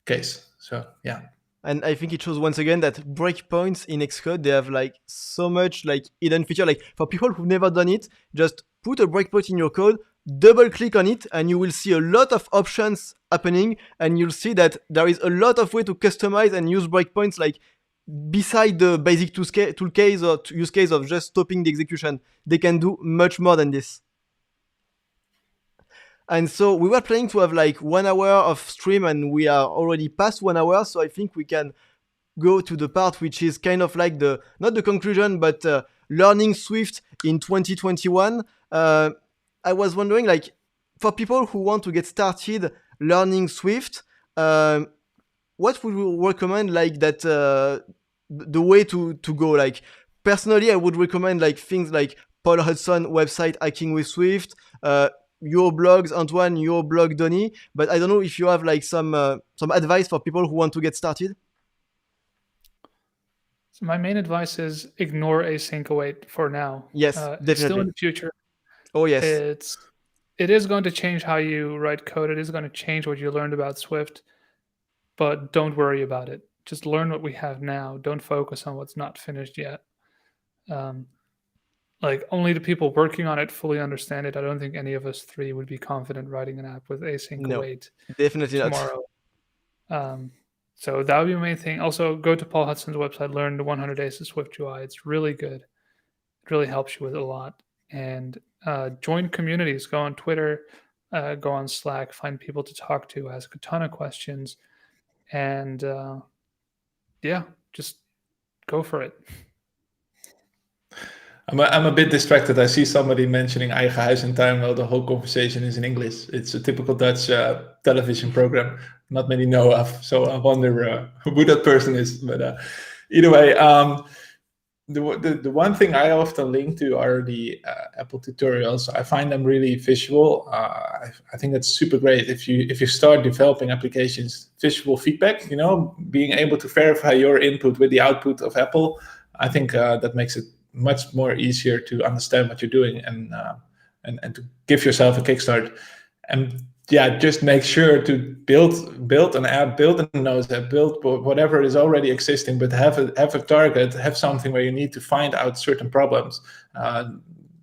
case. So yeah. And I think it shows once again that breakpoints in Xcode, they have like so much like hidden feature. Like for people who've never done it, just put a breakpoint in your code, double click on it, and you will see a lot of options happening. And you'll see that there is a lot of way to customize and use breakpoints, like beside the basic tool case or use case of just stopping the execution. They can do much more than this. And so we were planning to have like 1 hour of stream, and we are already past 1 hour. So I think we can go to the part which is kind of like not the conclusion, but learning Swift in 2021. I was wondering, like, for people who want to get started learning Swift, what would you recommend, like, that the way to go? Like, personally, I would recommend like things like Paul Hudson website, Hacking with Swift, your blogs, Antoine, your blog, Donny. But I don't know if you have like some advice for people who want to get started. So my main advice is ignore Async Await for now. Yes, It's still definitely. in the future. Oh yes. It is going to change how you write code. It is going to change what you learned about Swift, but don't worry about it. Just learn what we have now. Don't focus on what's not finished yet. Like, only the people working on it fully understand it. I don't think any of us three would be confident writing an app with Async Await definitely tomorrow. So that would be my main thing. Also, go to Paul Hudson's website, learn the 100 Days of SwiftUI. It's really good. It really helps you with it a lot. And join communities. Go on Twitter, go on Slack, find people to talk to, ask a ton of questions. And yeah, just go for it. I'm a bit distracted. I see somebody mentioning Eigen Huis in Time while the whole conversation is in English. It's a typical Dutch television program not many know of. So I wonder who that person is. But either way, the one thing I often link to are the Apple tutorials. I find them really visual. I think that's super great if you start developing applications. Visual feedback, being able to verify your input with the output of Apple. I think that makes it much more easier to understand what you're doing and to give yourself a kickstart. And yeah, just make sure to build an app, build a Node app, build whatever is already existing, but have a target, have something where you need to find out certain problems.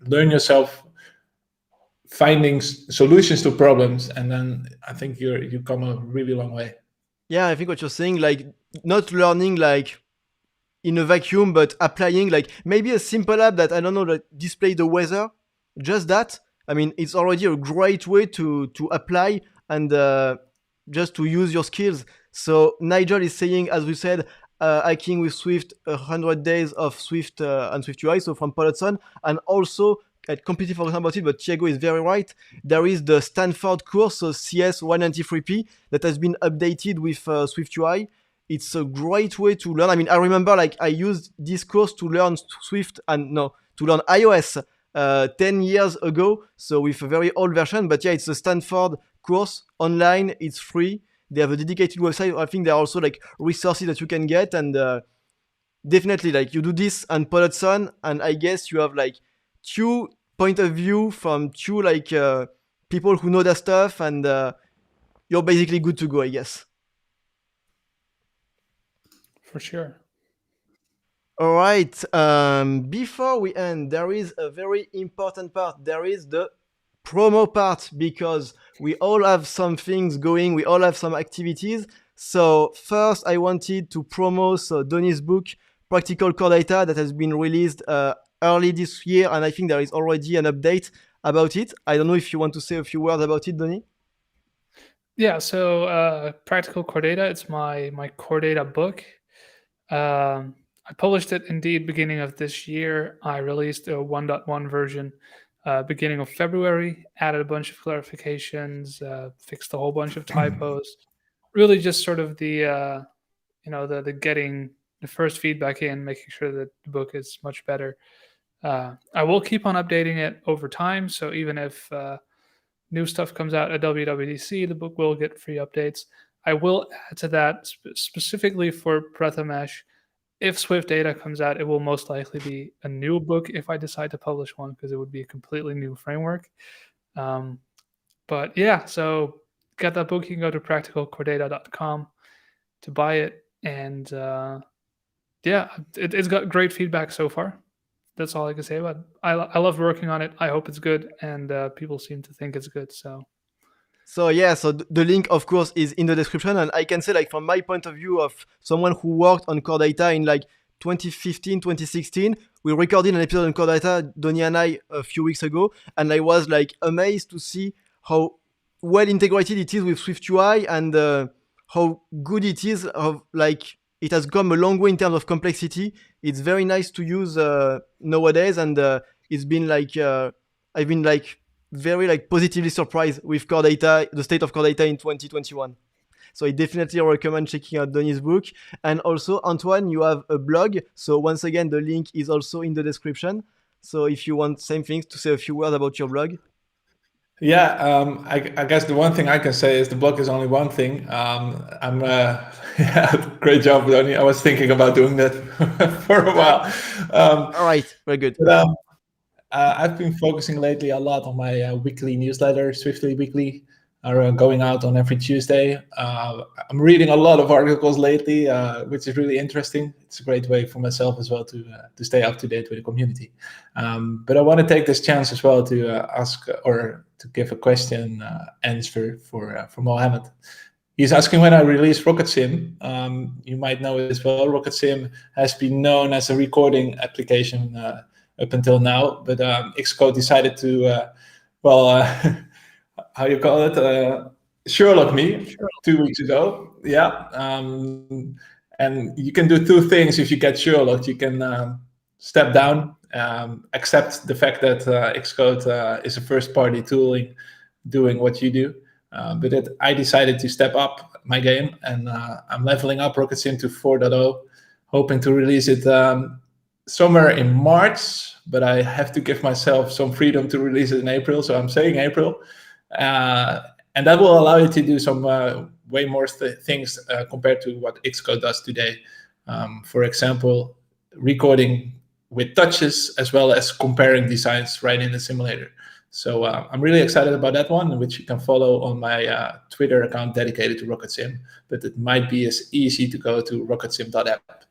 Learn yourself finding solutions to problems, and then I think you come a really long way. Yeah, I think what you're saying, like not learning like in a vacuum, but applying like maybe a simple app that, I don't know, like display the weather, just that. I mean, it's already a great way to apply and just to use your skills. So Nigel is saying, as we said, hacking with Swift, 100 days of Swift and SwiftUI, so from Paul Hudson. And also, I completely forgot about it, but Thiago is very right. There is the Stanford course, so CS 193P, that has been updated with SwiftUI. It's a great way to learn. I mean, I remember like I used this course to learn Swift to learn iOS 10 years ago. So with a very old version, but yeah, it's a Stanford course online. It's free. They have a dedicated website. I think there are also like resources that you can get, and definitely like you do this and Paul Hudson, and I guess you have like two point of view from two like people who know their stuff, and you're basically good to go, I guess. For sure. All right. Before we end, there is a very important part. There is the promo part because we all have some things going. We all have some activities. So first, I wanted to promote Donny's book, Practical Core Data, that has been released early this year, and I think there is already an update about it. I don't know if you want to say a few words about it, Donny. Yeah, so Practical Core Data, it's my Core Data book. I published it indeed beginning of this year. I released a 1.1 version beginning of February, added a bunch of clarifications, fixed a whole bunch of typos. Really just sort of the getting the first feedback in, making sure that the book is much better. I will keep on updating it over time. So even if new stuff comes out at WWDC, the book will get free updates. I will add to that specifically for Prathamesh. If Swift Data comes out, it will most likely be a new book if I decide to publish one, because it would be a completely new framework. But yeah, so get that book. You can go to practicalcoredata.com to buy it. And yeah, it's got great feedback so far. That's all I can say about it. I love working on it. I hope it's good, and people seem to think it's good. So yeah, so the link of course is in the description, and I can say like from my point of view of someone who worked on core data in like 2015, 2016, we recorded an episode on core data, Donny and I, a few weeks ago, and I was like amazed to see how well integrated it is with SwiftUI and how good it is. Of like it has come a long way in terms of complexity. It's very nice to use nowadays, and it's been like I've been like very like positively surprised with core data, the state of core data in 2021. So I definitely recommend checking out Donny's book. And also, Antoine, you have a blog. So once again, the link is also in the description. So if you want same things, to say a few words about your blog. Yeah, I guess the one thing I can say is the blog is only one thing. I'm yeah, great job, Donny. I was thinking about doing that for a while. All right, very good. But I've been focusing lately a lot on my weekly newsletter, Swiftly Weekly, going out on every Tuesday. I'm reading a lot of articles lately, which is really interesting. It's a great way for myself as well to stay up to date with the community. But I want to take this chance as well to ask or to give a question answer for Mohammed. He's asking when I release Rocket Sim. You might know it as well. Rocket Sim has been known as a recording application up until now, but Xcode decided to, how you call it, Sherlock me 2 weeks ago. Yeah, and you can do two things if you get Sherlocked. You can step down, accept the fact that Xcode is a first-party tooling doing what you do. But I decided to step up my game, and I'm leveling up Rocket Sim to 4.0, hoping to release it somewhere in March, but I have to give myself some freedom to release it in April, so I'm saying April. And that will allow you to do some way more things compared to what Xcode does today. For example, recording with touches as well as comparing designs right in the simulator. So I'm really excited about that one, which you can follow on my Twitter account dedicated to Rocket Sim, but it might be as easy to go to rocketsim.app.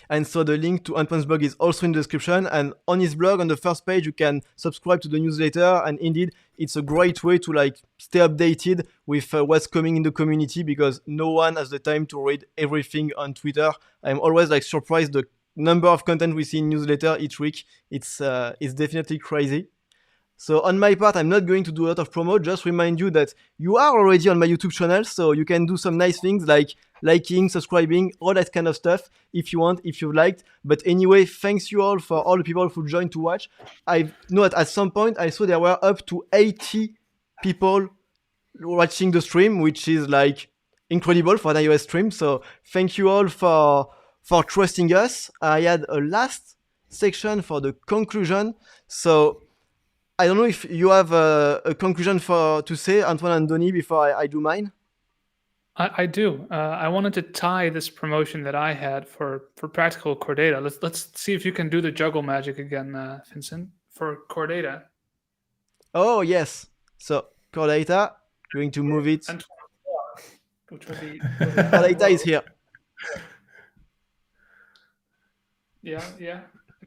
And so the link to Antoine's blog is also in the description. And on his blog, on the first page, you can subscribe to the newsletter. And indeed, it's a great way to like stay updated with what's coming in the community, because no one has the time to read everything on Twitter. I'm always like surprised the number of content we see in newsletter each week. It's definitely crazy. So on my part, I'm not going to do a lot of promo. Just remind you that you are already on my YouTube channel, so you can do some nice things like liking, subscribing, all that kind of stuff if you want, if you liked. But anyway, thanks you all for all the people who joined to watch. I know that at some point I saw there were up to 80 people watching the stream, which is like incredible for an iOS stream. So thank you all for trusting us. I had a last section for the conclusion. So I don't know if you have a conclusion to say, Antoine and Donny, before I do mine. I do. I wanted to tie this promotion that I had for Practical Core Data. Let's see if you can do the juggle magic again, Vincent, for Core Data. Oh yes. So Core Data, going to move it. Which would be Core Data is here. Yeah.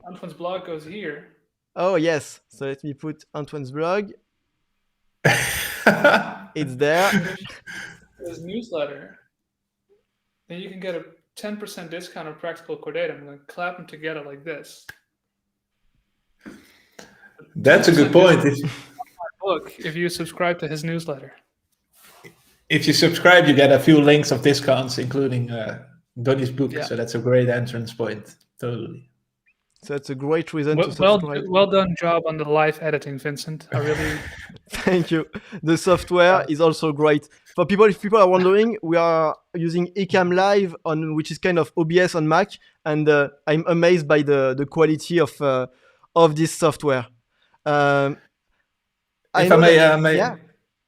Antoine's blog goes here. Oh yes. So let me put Antoine's blog. It's there. His newsletter. Then you can get a 10% discount on Practical Core Data. I'm going to clap them together like this. That's a good point. Look, if you subscribe to his newsletter. If you subscribe, you get a few links of discounts, including Donny's book. Yeah. So that's a great entrance point. Totally. So that's a great reason to subscribe. Well done job on the live editing, Vincent. I really Thank you. The software is also great. For people, if people are wondering, we are using Ecamm Live on, which is kind of OBS on Mac, and I'm amazed by the quality of this software. If I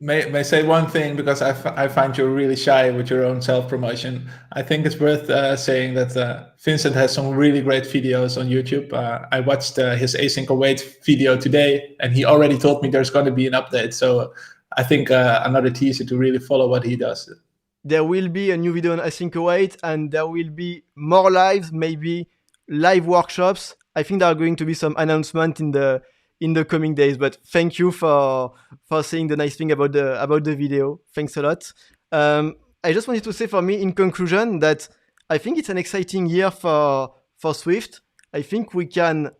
may say one thing, because I find you really shy with your own self-promotion. I think it's worth saying that Vincent has some really great videos on YouTube. I watched his Async Await video today, and he already told me there's going to be an update. So I think another teaser to really follow what he does. There will be a new video on Async Await, and there will be more lives, maybe live workshops. I think there are going to be some announcement in the coming days. But thank you for saying the nice thing about the video. Thanks a lot. I just wanted to say, for me, in conclusion, that I think it's an exciting year for Swift. I think we can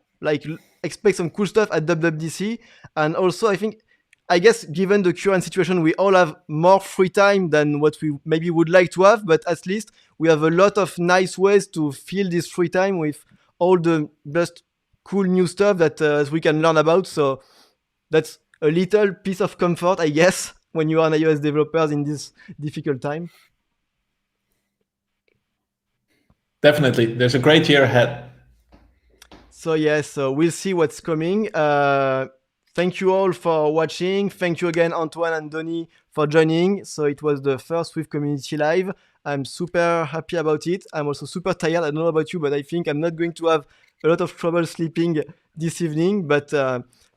expect some cool stuff at WWDC, and also I guess given the current situation, we all have more free time than what we maybe would like to have, but at least we have a lot of nice ways to fill this free time with all the best cool new stuff that we can learn about. So that's a little piece of comfort, I guess, when you are an iOS developers in this difficult time. Definitely. There's a great year ahead. So so we'll see what's coming. Thank you all for watching. Thank you again, Antoine and Donny, for joining. So it was the first Swift Community Live. I'm super happy about it. I'm also super tired. I don't know about you, but I think I'm not going to have a lot of trouble sleeping this evening. But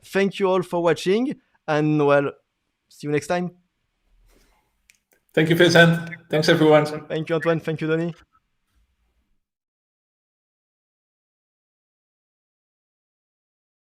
thank you all for watching. And well, see you next time. Thank you, Vincent. Thanks, everyone. Thank you, Antoine. Thank you, Donny.